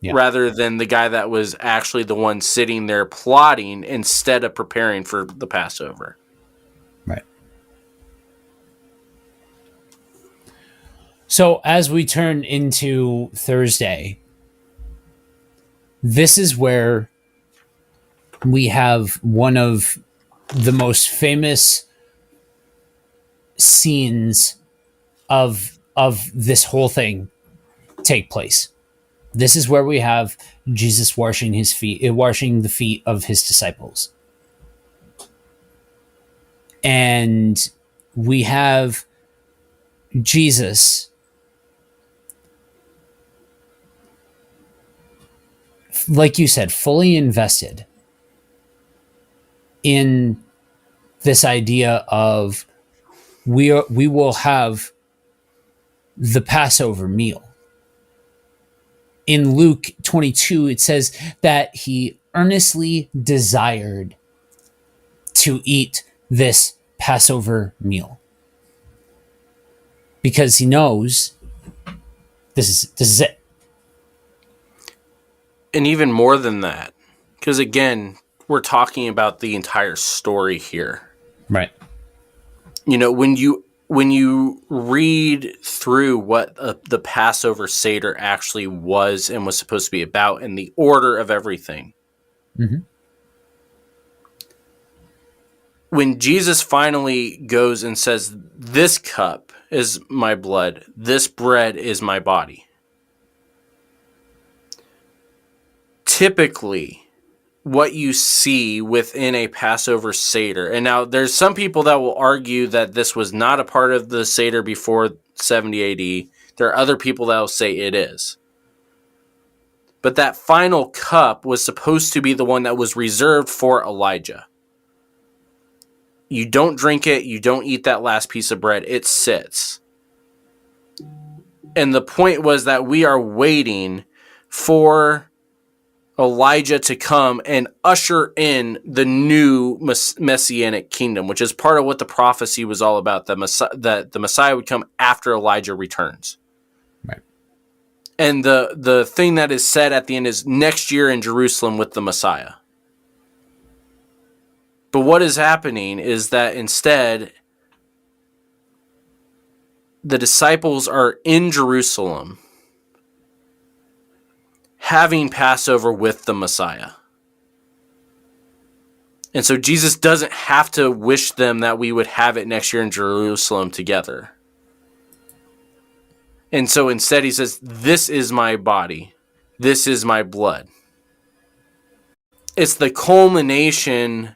Yeah. Rather than the guy that was actually the one sitting there plotting instead of preparing for the Passover. Right. So as we turn into Thursday, this is where we have one of the most famous scenes of this whole thing take place. This is where we have Jesus washing the feet of his disciples. And we have Jesus like you said, fully invested in this idea of we will have the Passover meal. In Luke 22, it says that he earnestly desired to eat this Passover meal because he knows this is it. And even more than that, because again, we're talking about the entire story here. Right. You know, when you read through what the Passover Seder actually was and was supposed to be about and the order of everything. Mm-hmm. When Jesus finally goes and says, this cup is my blood, this bread is my body. Typically, what you see within a Passover Seder, and now there's some people that will argue that this was not a part of the Seder before 70 AD. There are other people that will say it is. But that final cup was supposed to be the one that was reserved for Elijah. You don't drink it, you don't eat that last piece of bread, it sits. And the point was that we are waiting for Elijah to come and usher in the new messianic kingdom, which is part of what the prophecy was all about, that the Messiah would come after Elijah returns. Right. And the thing that is said at the end is next year in Jerusalem with the Messiah. But what is happening is that instead, the disciples are in Jerusalem having Passover with the Messiah. And so Jesus doesn't have to wish them that we would have it next year in Jerusalem together. And so instead he says, this is my body. This is my blood. It's the culmination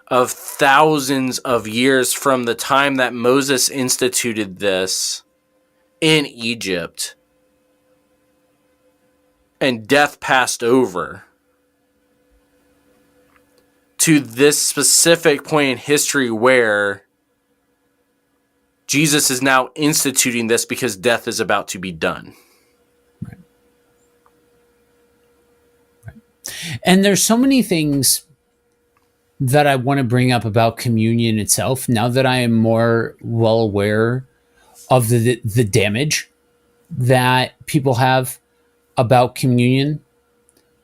of thousands of years from the time that Moses instituted this in Egypt, and death passed over, to this specific point in history where Jesus is now instituting this because death is about to be done. Right. Right. And there's so many things that I want to bring up about communion itself now that I am more well aware of the damage that people have about communion.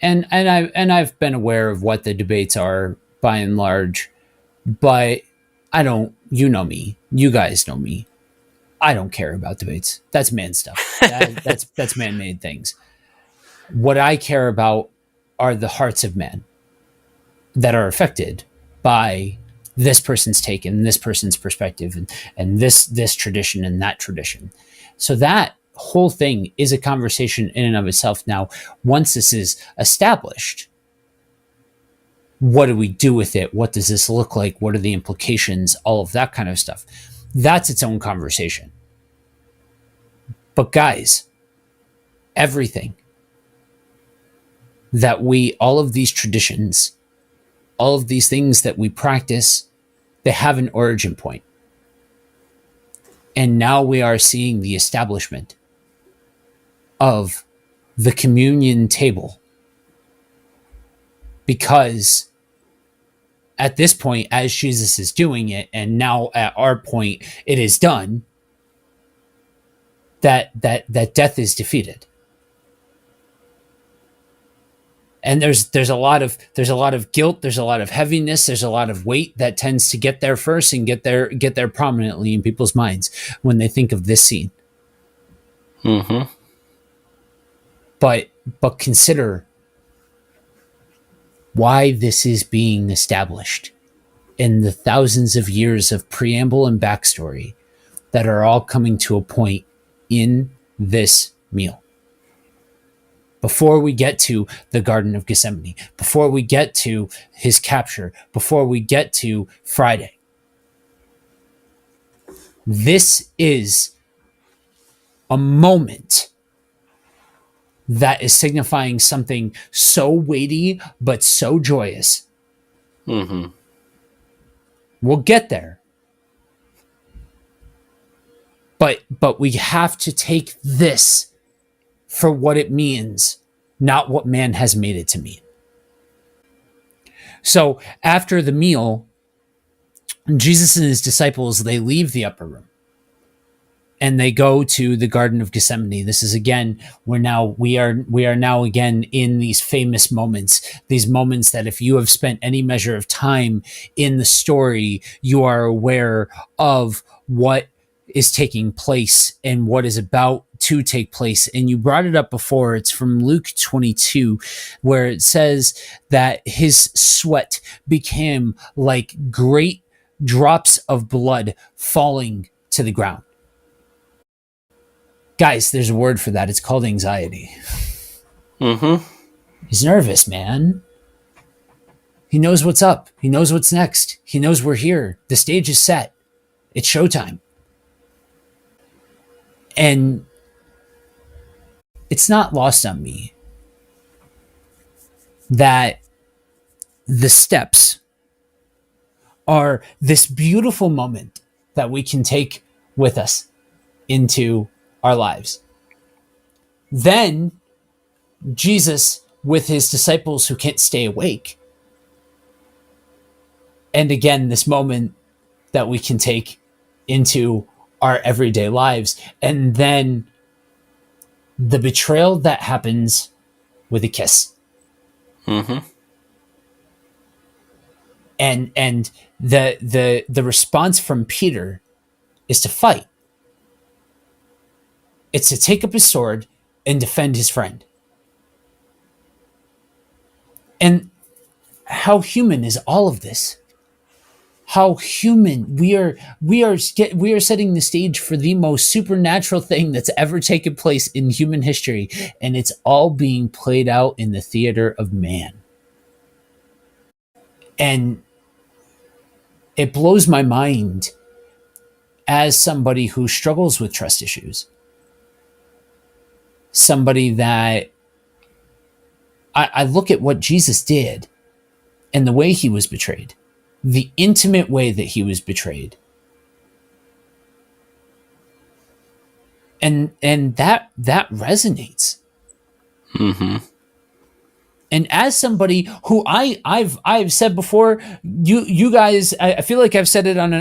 And I've been aware of what the debates are by and large, but I don't, you know me, you guys know me. I don't care about debates. That's man stuff. That's man-made things. What I care about are the hearts of men that are affected by this person's take and this person's perspective and this tradition and that tradition. So that whole thing is a conversation in and of itself. Now, once this is established, what do we do with it? What does this look like? What are the implications? All of that kind of stuff. That's its own conversation. But guys, everything that all of these traditions, all of these things that we practice, they have an origin point. And now we are seeing the establishment of the communion table. Because at this point, as Jesus is doing it, and now at our point, it is done, that death is defeated. And there's a lot of guilt, there's a lot of heaviness, there's a lot of weight that tends to get there first and get there prominently in people's minds when they think of this scene. Mm-hmm. But consider why this is being established in the thousands of years of preamble and backstory that are all coming to a point in this meal. Before we get to the Garden of Gethsemane, before we get to his capture, before we get to Friday. This is a moment that is signifying something so weighty but so joyous. Mm-hmm. We'll get there. But we have to take this for what it means, not what man has made it to mean. So after the meal, Jesus and his disciples, they leave the upper room and they go to the Garden of Gethsemane. This is again, we are now again in these famous moments, these moments that if you have spent any measure of time in the story, you are aware of what is taking place and what is about to take place. And you brought it up before. It's from Luke 22, where it says that his sweat became like great drops of blood falling to the ground. Guys, there's a word for that. It's called anxiety. Mm-hmm. He's nervous, man. He knows what's up. He knows what's next. He knows we're here. The stage is set. It's showtime. And it's not lost on me that the steps are this beautiful moment that we can take with us into our lives. Then Jesus, with his disciples who can't stay awake, and again, this moment that we can take into our everyday lives, and then the betrayal that happens with a kiss. Mm-hmm. And the response from Peter is to fight. It's to take up his sword and defend his friend. And how human is all of this? How human we are setting the stage for the most supernatural thing that's ever taken place in human history, and it's all being played out in the theater of man. And it blows my mind as somebody who struggles with trust issues, somebody that I look at what Jesus did and the way he was betrayed, the intimate way that he was betrayed. And that resonates. Mm-hmm. And as somebody who I've said before, you guys, I feel like I've said it on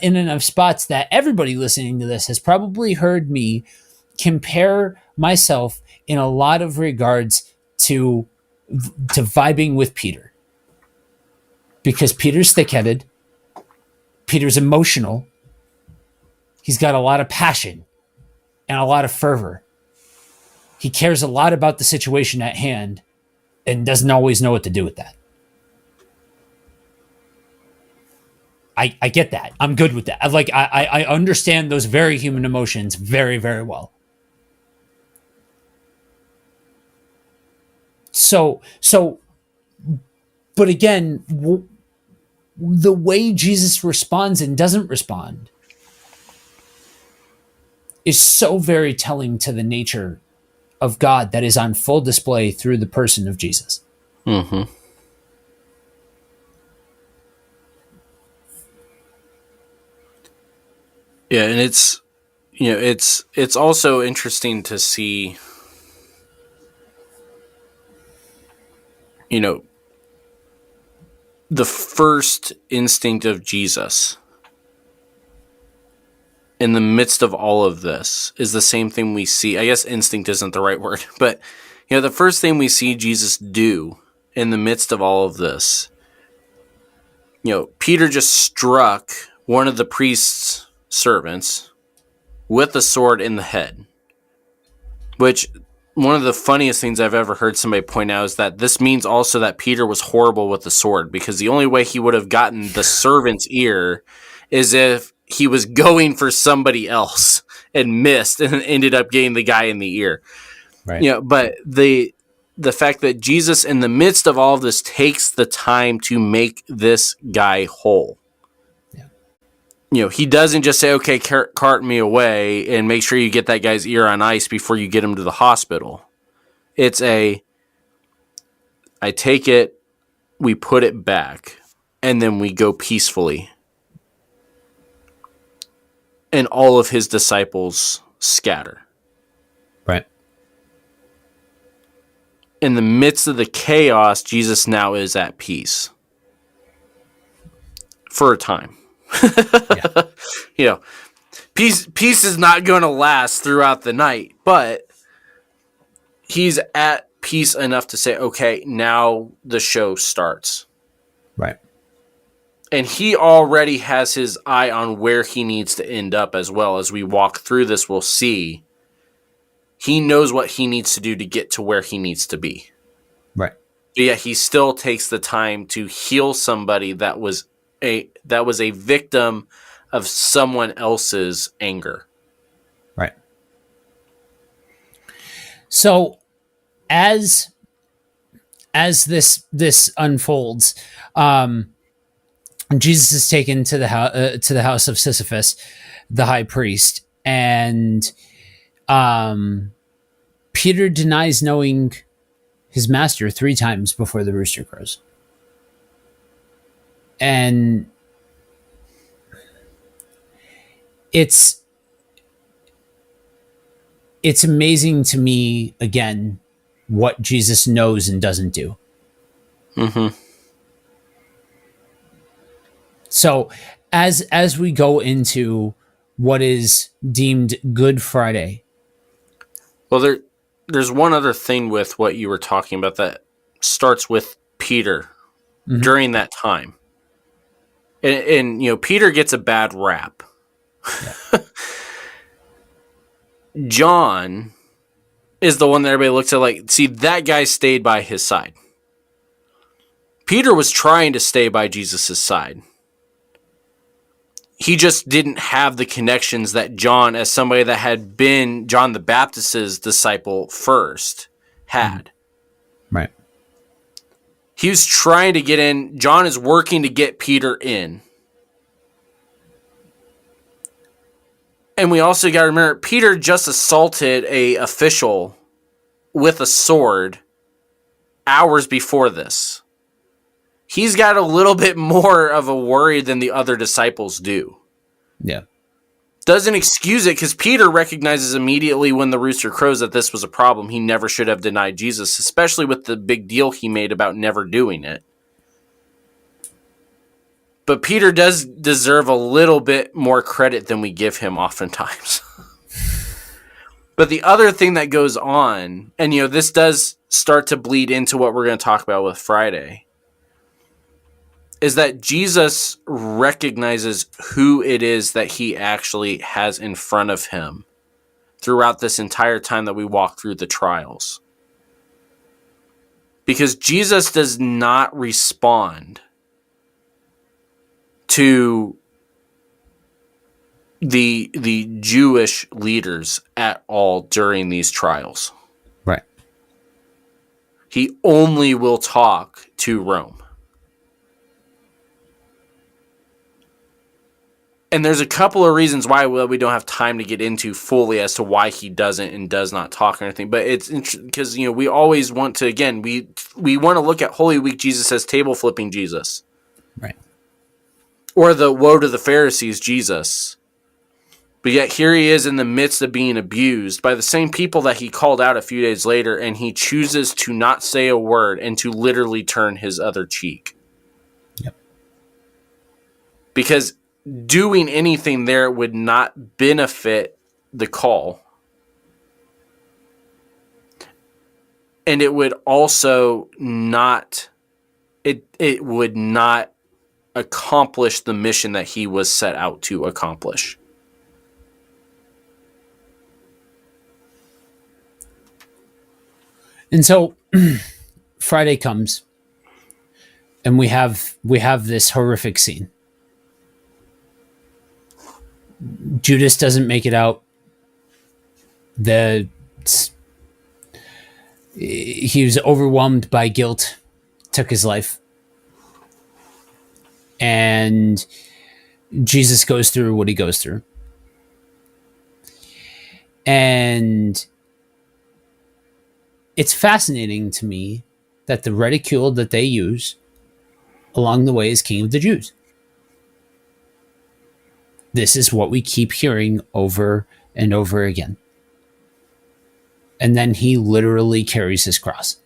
in enough spots that everybody listening to this has probably heard me compare myself in a lot of regards to vibing with Peter, because Peter's thick-headed, Peter's emotional, he's got a lot of passion and a lot of fervor. He cares a lot about the situation at hand and doesn't always know what to do with that. I get that. I'm good with that. I understand those very human emotions very, very well. So, but again, the way Jesus responds and doesn't respond is so very telling to the nature of God that is on full display through the person of Jesus. Mm-hmm. Yeah, and it's also interesting to see, the first instinct of Jesus in the midst of all of this is the same thing we see. I guess instinct isn't the right word, but the first thing we see Jesus do in the midst of all of this, Peter just struck one of the priest's servants with a sword in the head, which one of the funniest things I've ever heard somebody point out is that this means also that Peter was horrible with the sword, because the only way he would have gotten the servant's ear is if he was going for somebody else and missed and ended up getting the guy in the ear. Right. But the fact that Jesus, in the midst of all of this, takes the time to make this guy whole. Yeah. He doesn't just say, okay, cart me away and make sure you get that guy's ear on ice before you get him to the hospital. It's I take it, we put it back, and then we go peacefully. And all of his disciples scatter. Right. In the midst of the chaos, Jesus now is at peace. For a time. Yeah. Peace is not going to last throughout the night, but he's at peace enough to say, okay, now the show starts. Right. And he already has his eye on where he needs to end up as well. As we walk through this, we'll see. He knows what he needs to do to get to where he needs to be. Right. But yet he still takes the time to heal somebody that was a victim of someone else's anger. Right. So as this unfolds, Jesus is taken to the house of Sisyphus, the high priest, and Peter denies knowing his master 3 times before the rooster crows. And it's amazing to me, again, what Jesus knows and doesn't do. Mm-hmm. So as we go into what is deemed Good Friday. Well, there's one other thing with what you were talking about that starts with Peter during that time. And Peter gets a bad rap. Yeah. John is the one that everybody looks at like, see, that guy stayed by his side. Peter was trying to stay by Jesus' side. He just didn't have the connections that John, as somebody that had been John the Baptist's disciple first, had. Right. He was trying to get in. John is working to get Peter in. And we also got to remember, Peter just assaulted a official with a sword hours before this. He's got a little bit more of a worry than the other disciples do. Yeah. Doesn't excuse it, because Peter recognizes immediately when the rooster crows that this was a problem. He never should have denied Jesus, especially with the big deal he made about never doing it. But Peter does deserve a little bit more credit than we give him oftentimes. But the other thing that goes on, and this does start to bleed into what we're going to talk about with Friday, is that Jesus recognizes who it is that he actually has in front of him throughout this entire time that we walk through the trials. Because Jesus does not respond to the Jewish leaders at all during these trials. Right. He only will talk to Rome. And there's a couple of reasons why we don't have time to get into fully as to why he doesn't and does not talk or anything. But it's because, we always want to, again, we want to look at Holy Week Jesus as table flipping Jesus. Right. Or the woe to the Pharisees Jesus. But yet here he is in the midst of being abused by the same people that he called out a few days later, and he chooses to not say a word and to literally turn his other cheek. Yep. Because doing anything there would not benefit the call. And it would also not, it would not accomplish the mission that he was set out to accomplish. And so Friday comes and we have this horrific scene. Judas doesn't make it out. He was overwhelmed by guilt, took his life. And Jesus goes through what he goes through. And it's fascinating to me that the ridicule that they use along the way is King of the Jews. This is what we keep hearing over and over again. And then he literally carries his cross.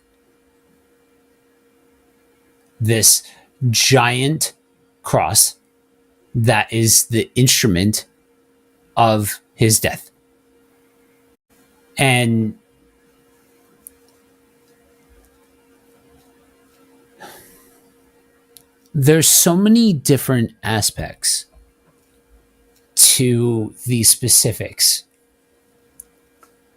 This giant cross that is the instrument of his death. And there's so many different aspects to these specifics,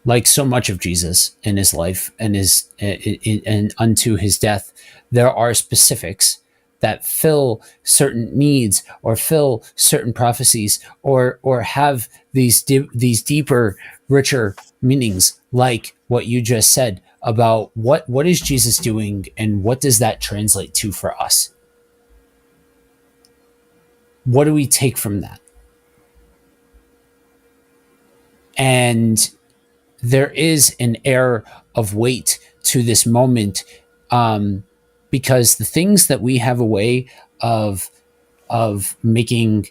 like so much of Jesus in his life and and unto his death. There are specifics that fill certain needs or fill certain prophecies or have these deeper, richer meanings, like what you just said about what is Jesus doing and what does that translate to for us? What do we take from that? And there is an air of weight to this moment, because the things that we have a way of making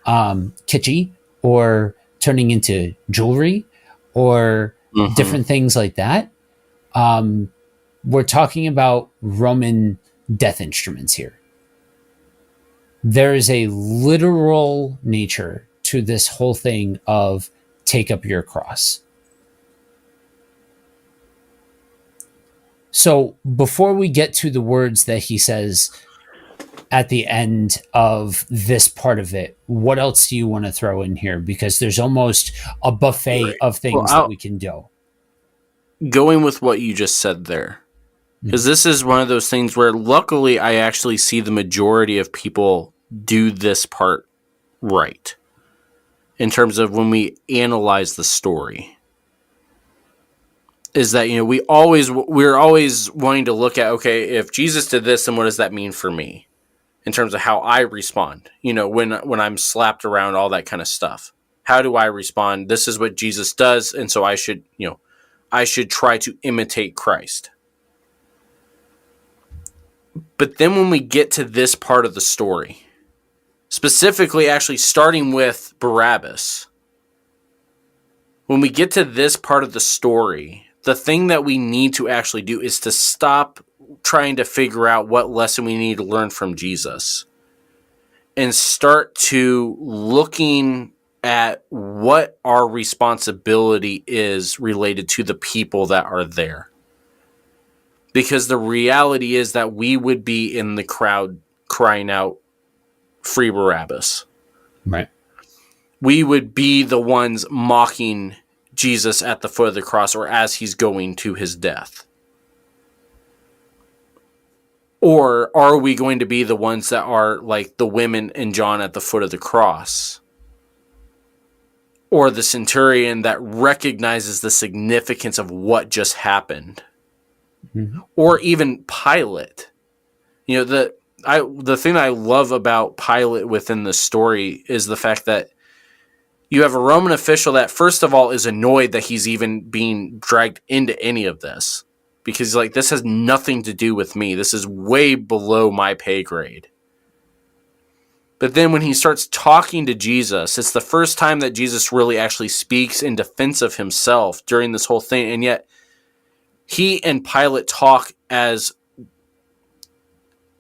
kitschy or turning into jewelry or different things like that, we're talking about Roman death instruments here. There is a literal nature to this whole thing of take up your cross. So before we get to the words that he says at the end of this part of it, what else do you want to throw in here? Because there's almost a buffet of things that we can do. Going with what you just said there, because this is one of those things where luckily I actually see the majority of people do this part right. In terms of when we analyze the story, is that, we're always wanting to look at, okay, if Jesus did this, then what does that mean for me in terms of how I respond, when I'm slapped around, all that kind of stuff. How do I respond? This is what Jesus does, and so I should try to imitate Christ. But then when we get to this part of the story, specifically actually starting with Barabbas, when we get to this part of the story, the thing that we need to actually do is to stop trying to figure out what lesson we need to learn from Jesus and start to looking at what our responsibility is related to the people that are there. Because the reality is that we would be in the crowd crying out, "Free Barabbas." Right. We would be the ones mocking Jesus at the foot of the cross or as he's going to his death. Or are we going to be the ones that are like the women and John at the foot of the cross? Or the centurion that recognizes the significance of what just happened? Mm-hmm. Or even Pilate. The thing that I love about Pilate within the story is the fact that you have a Roman official that, first of all, is annoyed that he's even being dragged into any of this. Because he's like, this has nothing to do with me. This is way below my pay grade. But then when he starts talking to Jesus, it's the first time that Jesus really actually speaks in defense of himself during this whole thing. And yet, he and Pilate talk as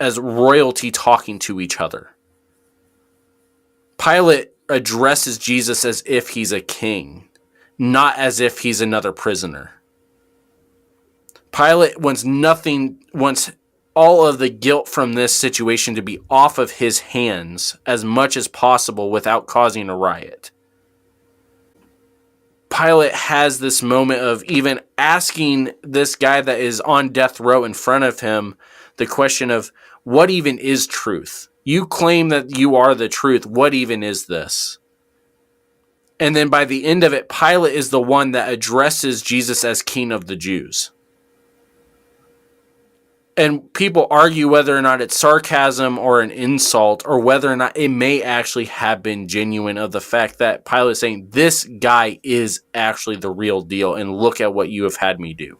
royalty talking to each other. Pilate addresses Jesus as if he's a king, not as if he's another prisoner. Pilate wants all of the guilt from this situation to be off of his hands as much as possible without causing a riot. Pilate has this moment of even asking this guy that is on death row in front of him the question of, what even is truth? You claim that you are the truth. What even is this? And then by the end of it, Pilate is the one that addresses Jesus as King of the Jews. And people argue whether or not it's sarcasm or an insult, or whether or not it may actually have been genuine, of the fact that Pilate is saying, this guy is actually the real deal, and look at what you have had me do.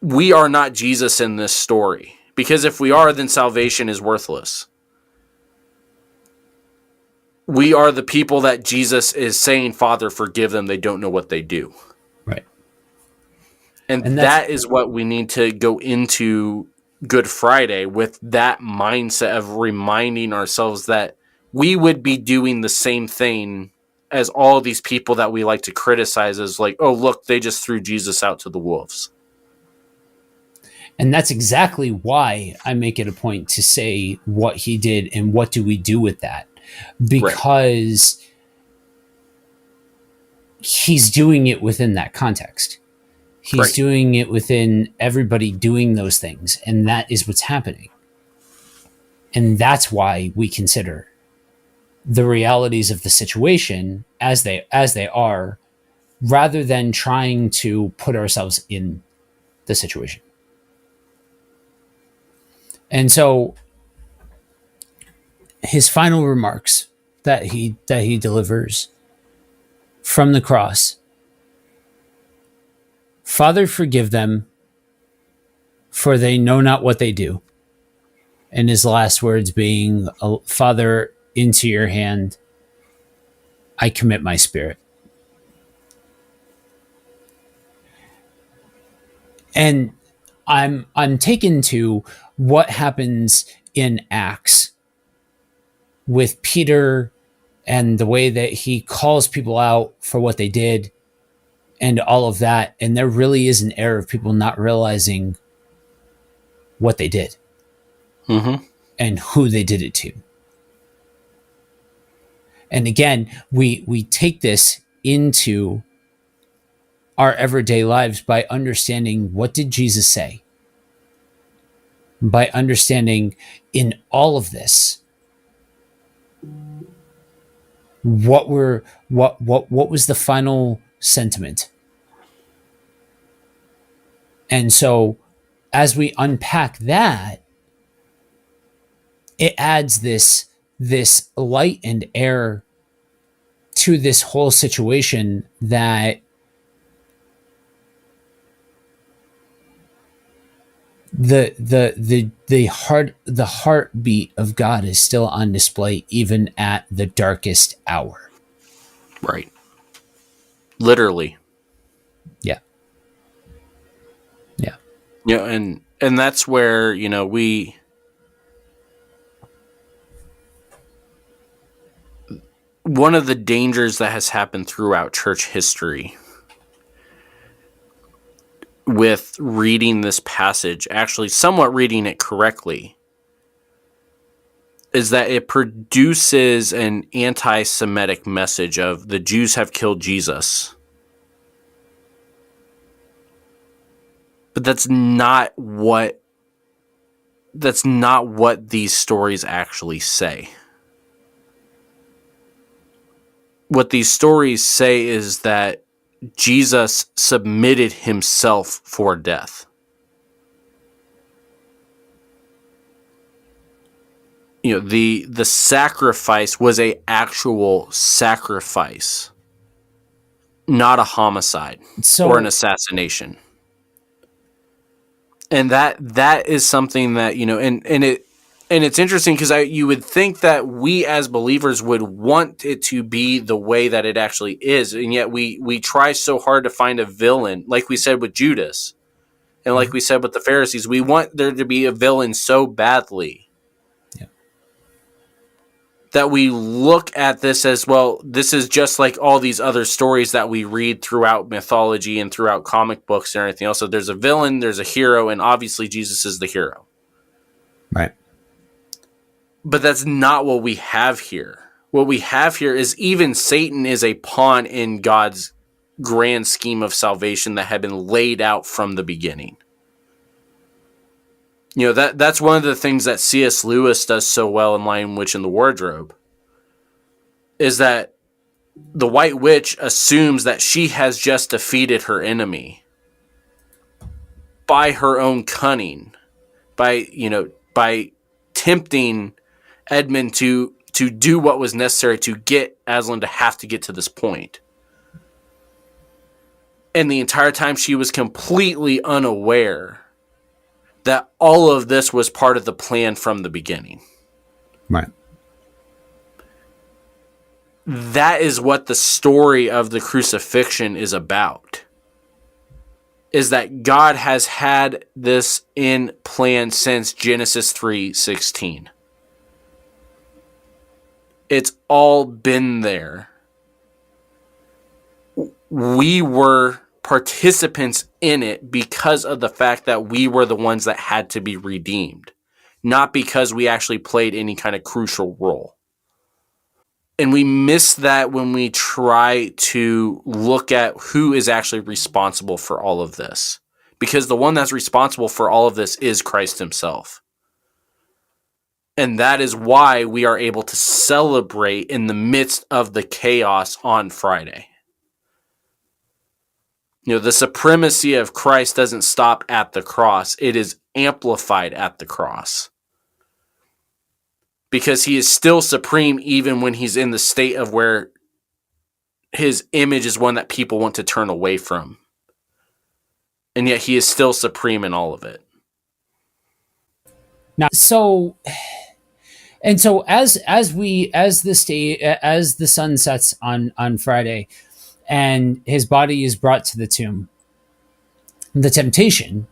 We are not Jesus in this story. Because if we are, then salvation is worthless. We are the people that Jesus is saying, Father, forgive them. They don't know what they do. Right. And that is what we need to go into Good Friday with, that mindset of reminding ourselves that we would be doing the same thing as all these people that we like to criticize as like, oh, look, they just threw Jesus out to the wolves. And that's exactly why I make it a point to say what he did and what do we do with that. Because he's doing it within that context. He's doing it within everybody doing those things. And that is what's happening. And that's why we consider the realities of the situation as they are, rather than trying to put ourselves in the situation. And so his final remarks that he delivers from the cross: Father, forgive them, for they know not what they do. And his last words being, Father, into your hand I commit my spirit. And I'm taken to what happens in Acts with Peter and the way that he calls people out for what they did and all of that. And there really is an error of people not realizing what they did and who they did it to. And again, we take this into our everyday lives by understanding, what did Jesus say? By understanding in all of this, what was the final sentiment? And so as we unpack that, it adds this this light and air to this whole situation that the heartbeat of God is still on display even at the darkest hour. Right. Literally. Yeah. Yeah. Yeah, and that's where, one of the dangers that has happened throughout church history with reading this passage, actually somewhat reading it correctly, is that it produces an anti-Semitic message of the Jews have killed Jesus. But that's not what these stories actually say. What these stories say is that Jesus submitted himself for death. The sacrifice was an actual sacrifice, not a homicide or an assassination. And that is something that, and it's interesting because you would think that we as believers would want it to be the way that it actually is, and yet we try so hard to find a villain, like we said with Judas, and like we said with the Pharisees. We want there to be a villain so badly that we look at this as, well, this is just like all these other stories that we read throughout mythology and throughout comic books and everything else. So there's a villain, there's a hero, and obviously Jesus is the hero. Right. But that's not what we have here. What we have here is even Satan is a pawn in God's grand scheme of salvation that had been laid out from the beginning. That's one of the things that C.S. Lewis does so well in Lion, Witch, and the Wardrobe, is that the White Witch assumes that she has just defeated her enemy by her own cunning, by tempting Edmund to do what was necessary to get Aslan to have to get to this point. And the entire time she was completely unaware that all of this was part of the plan from the beginning. Right. That is what the story of the crucifixion is about. Is that God has had this in plan since Genesis 3:16. It's all been there. We were participants in it because of the fact that we were the ones that had to be redeemed, not because we actually played any kind of crucial role. And we miss that when we try to look at who is actually responsible for all of this, because the one that's responsible for all of this is Christ himself. And that is why we are able to celebrate in the midst of the chaos on Friday. The supremacy of Christ doesn't stop at the cross. It is amplified at the cross. Because he is still supreme even when he's in the state of where his image is one that people want to turn away from. And yet he is still supreme in all of it. Now, so as the sun sets on Friday, and his body is brought to the tomb, the temptation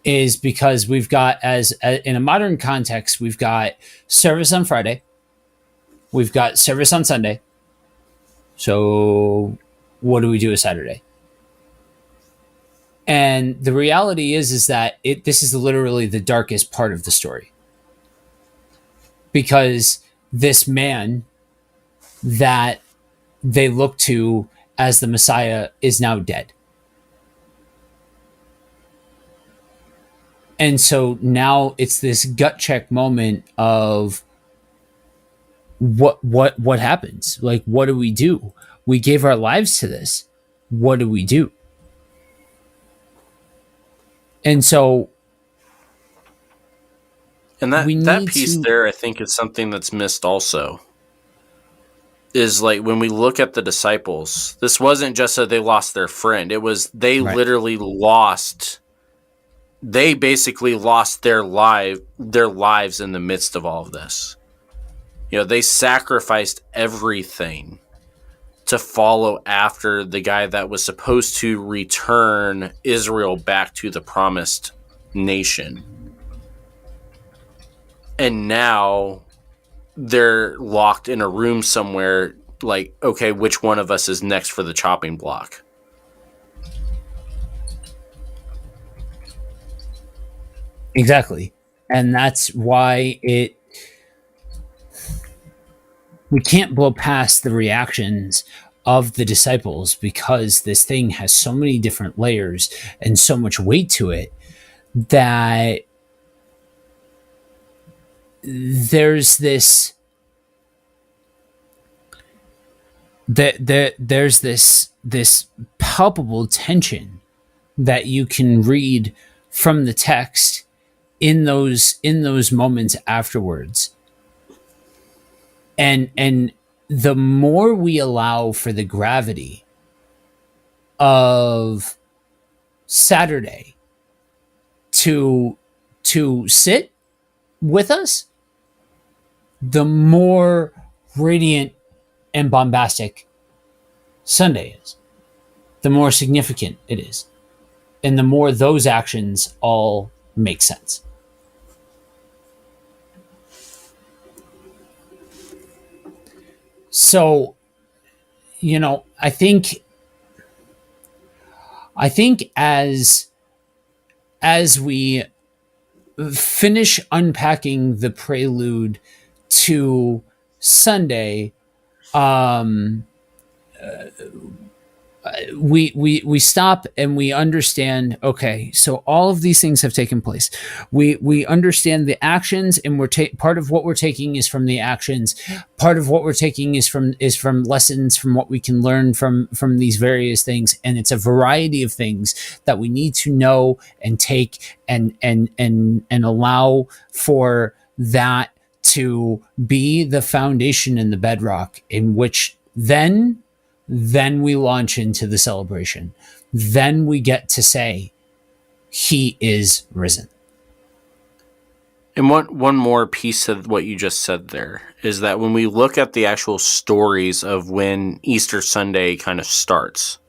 is, because we've got, in a modern context, we've got service on Friday, we've got service on Sunday. So what do we do a Saturday? And the reality is that this is literally the darkest part of the story, because this man that they look to as the Messiah is now dead. And so now it's this gut check moment of what happens? Like, what do we do? We gave our lives to this. What do we do? And so And that, we that need piece to. there, I think, is something that's missed also. Is like when we look at the disciples, this wasn't just that they lost their friend. It was they Right. literally lost. They basically lost their lives in the midst of all of this. You know, they sacrificed everything to follow after the guy that was supposed to return Israel back to the promised nation. And now they're locked in a room somewhere, like, okay, which one of us is next for the chopping block? Exactly. And that's why we can't blow past the reactions of the disciples, because this thing has so many different layers and so much weight to it that there's this there's this palpable tension that you can read from the text in those moments afterwards. And the more we allow for the gravity of Saturday to sit with us, the more radiant and bombastic Sunday is, the more significant it is, and the more those actions all make sense. So, I think as we finish unpacking the prelude to Sunday, um, we stop and we understand. Okay, so all of these things have taken place. We understand the actions, and part of what we're taking is from the actions. Part of what we're taking is from lessons from what we can learn from these various things, and it's a variety of things that we need to know and take and allow for that to be the foundation and the bedrock in which then we launch into the celebration. Then we get to say, he is risen. And one more piece of what you just said there is that when we look at the actual stories of when Easter Sunday kind of starts,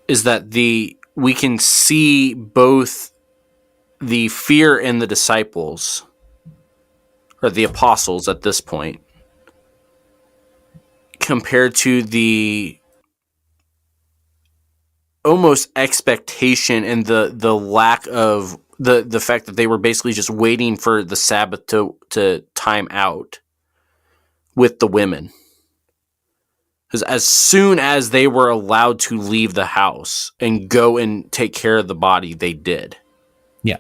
is that we can see both the fear in the disciples, or the apostles at this point, compared to the almost expectation and the lack of the fact that they were basically just waiting for the Sabbath to time out with the women. Because as soon as they were allowed to leave the house and go and take care of the body, they did. Yeah.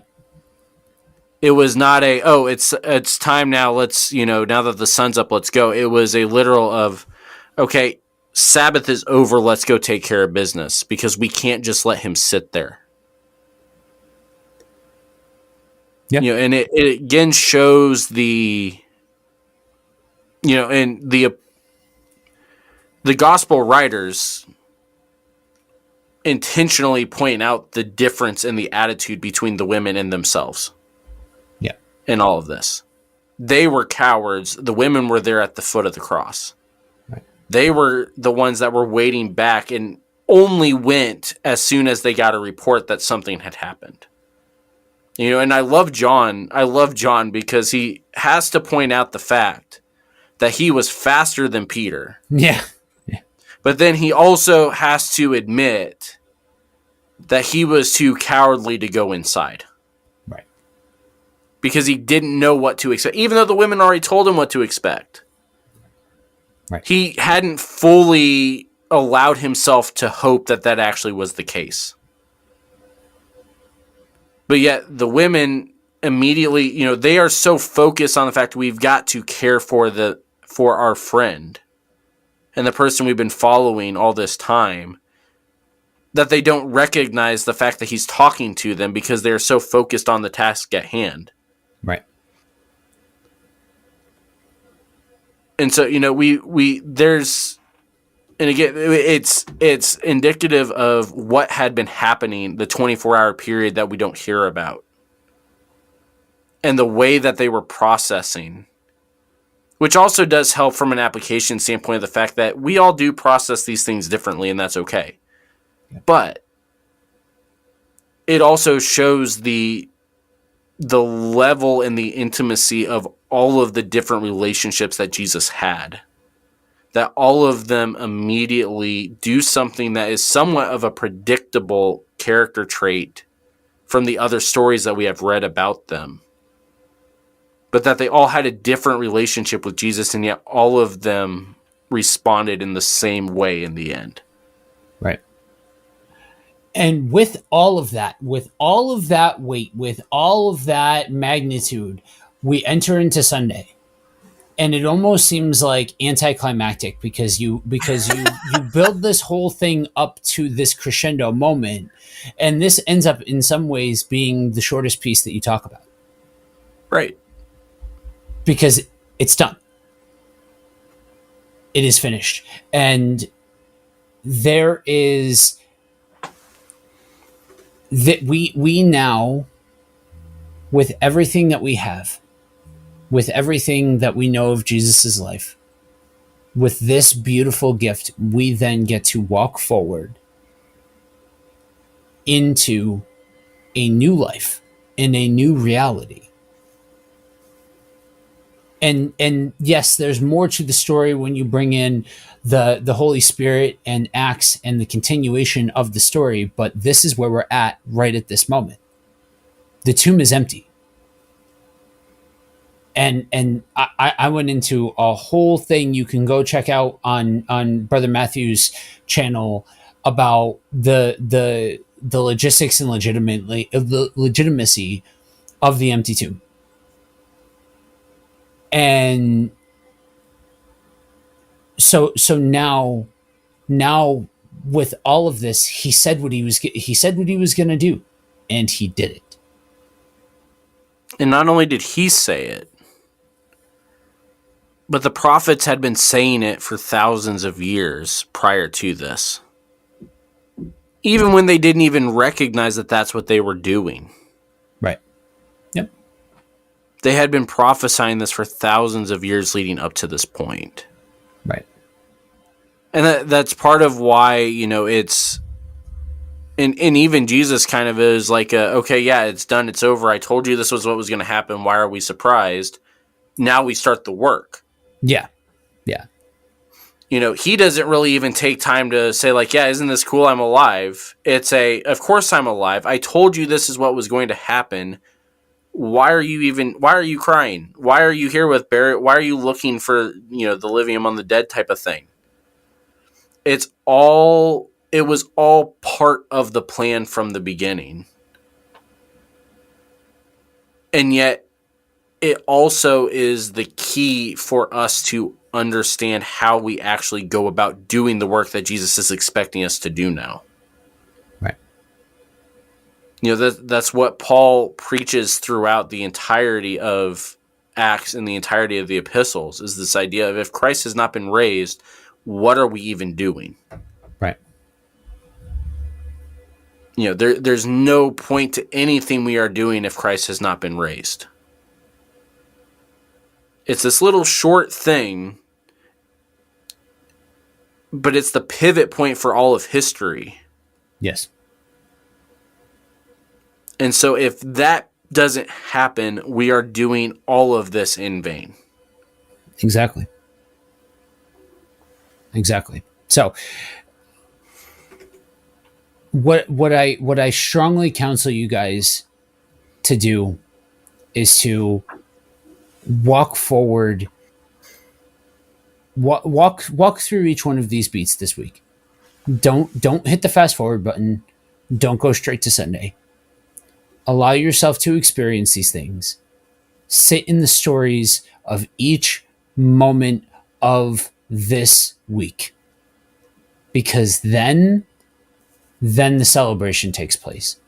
It was not it's time now, let's, now that the sun's up, let's go. It was a literal of, okay, Sabbath is over, let's go take care of business, because we can't just let him sit there. Yeah. And it again shows and the gospel writers intentionally point out the difference in the attitude between the women and themselves. Yeah. In all of this. They were cowards. The women were there at the foot of the cross. Right. They were the ones that were waiting back and only went as soon as they got a report that something had happened. And I love John. I love John because he has to point out the fact that he was faster than Peter. Yeah. But then he also has to admit that he was too cowardly to go inside. Right. Because he didn't know what to expect. Even though the women already told him what to expect. Right. He hadn't fully allowed himself to hope that actually was the case. But yet the women immediately, they are so focused on the fact we've got to care for our friend and the person we've been following all this time, that they don't recognize the fact that he's talking to them because they're so focused on the task at hand. Right. And so, we there's, and again, it's indicative of what had been happening the 24-hour period that we don't hear about, and the way that they were processing, which also does help from an application standpoint of the fact that we all do process these things differently, and that's okay. Yeah. But it also shows the level and the intimacy of all of the different relationships that Jesus had. That all of them immediately do something that is somewhat of a predictable character trait from the other stories that we have read about them. But that they all had a different relationship with Jesus, and yet all of them responded in the same way in the end. Right. And with all of that weight, with all of that magnitude, we enter into Sunday. And it almost seems like anticlimactic because you build this whole thing up to this crescendo moment, and this ends up in some ways being the shortest piece that you talk about. Right. Because it's done. It is finished. And there is that we now, with everything that we have, with everything that we know of Jesus's life, with this beautiful gift, we then get to walk forward into a new life, in a new reality. And yes, there's more to the story when you bring in the Holy Spirit and Acts and the continuation of the story, but this is where we're at right at this moment. The tomb is empty. And I went into a whole thing you can go check out on Brother Matthew's channel about the logistics and the legitimacy of the empty tomb. And so now with all of this, he said what he was going to do, and he did it. And not only did he say it, but the prophets had been saying it for thousands of years prior to this. Even when they didn't even recognize that that's what they were doing. Right. Yep. They had been prophesying this for thousands of years leading up to this point. Right. And that's part of why, it's... And even Jesus kind of is like, okay, yeah, it's done, it's over. I told you this was what was going to happen. Why are we surprised? Now we start the work. Yeah. Yeah. He doesn't really even take time to say like, yeah, isn't this cool? I'm alive. It's of course I'm alive. I told you this is what was going to happen. Why are you crying? Why are you here with Barrett? Why are you looking for, the living among the dead type of thing? It was all part of the plan from the beginning. And yet it also is the key for us to understand how we actually go about doing the work that Jesus is expecting us to do now. Right. That's what Paul preaches throughout the entirety of Acts and the entirety of the epistles, is this idea of if Christ has not been raised, what are we even doing? Right. There's no point to anything we are doing if Christ has not been raised. It's this little short thing, but it's the pivot point for all of history. Yes. And so if that doesn't happen, we are doing all of this in vain. Exactly. So what I strongly counsel you guys to do is to walk forward, walk through each one of these beats this week. Don't hit the fast forward button. Don't go straight to Sunday. Allow yourself to experience these things. Sit in the stories of each moment of this week. Because then the celebration takes place.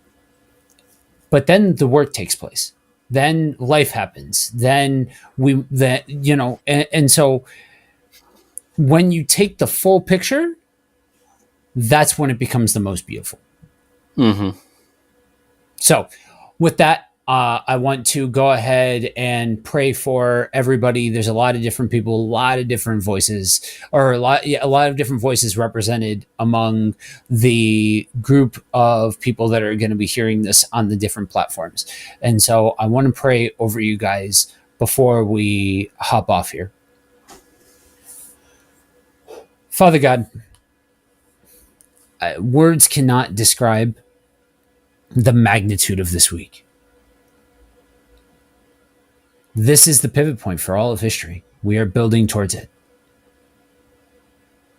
But then the work takes place. then life happens, then and so when you take the full picture, that's when it becomes the most beautiful. Mm-hmm. So with that, I want to go ahead and pray for everybody. There's a lot of different people, a lot of different voices, or a lot of different voices represented among the group of people that are going to be hearing this on the different platforms. And so I want to pray over you guys before we hop off here. Father God, words cannot describe the magnitude of this week. This is the pivot point for all of history. We are building towards it.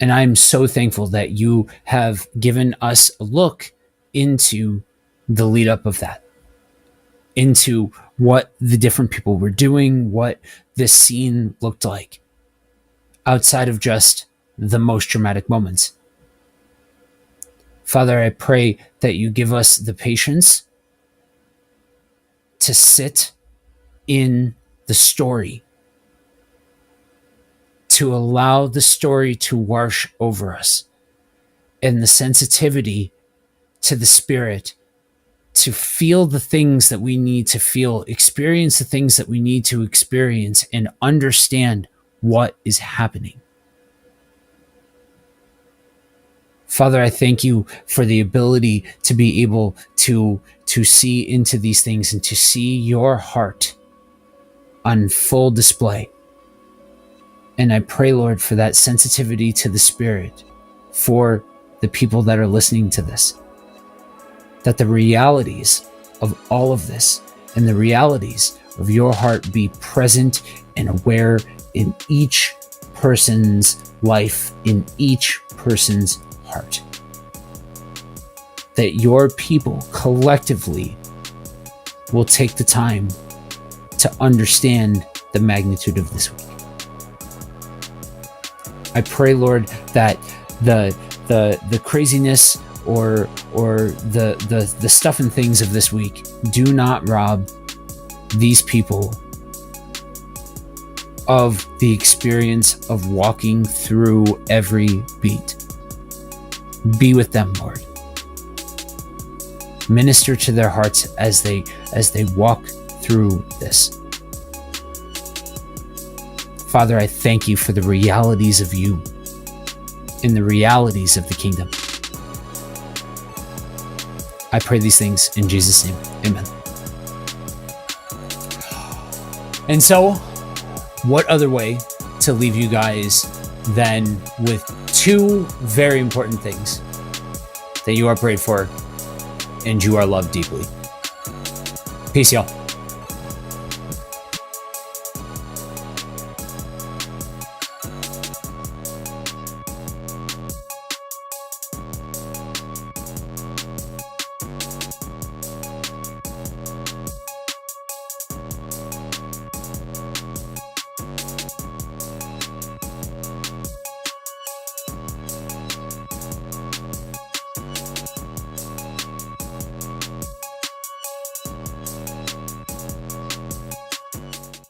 And I am so thankful that you have given us a look into the lead up of that, into what the different people were doing, what this scene looked like, outside of just the most dramatic moments. Father, I pray that you give us the patience to sit in the story, to allow the story to wash over us, and the sensitivity to the Spirit to feel the things that we need to feel, experience the things that we need to experience, and understand what is happening. Father, I thank you for the ability to be able to see into these things and to see your heart on full display. And I pray, Lord, for that sensitivity to the Spirit for the people that are listening to this, that the realities of all of this and the realities of your heart be present and aware in each person's life, in each person's heart. That your people collectively will take the time to understand the magnitude of this week. I pray, Lord, that the craziness or the stuff and things of this week do not rob these people of the experience of walking through every beat. Be with them, Lord. Minister to their hearts as they walk through this. Father, I thank you for the realities of you and the realities of the kingdom. I pray these things in Jesus' name. Amen. And so, what other way to leave you guys than with two very important things: that you are prayed for and you are loved deeply. Peace, y'all.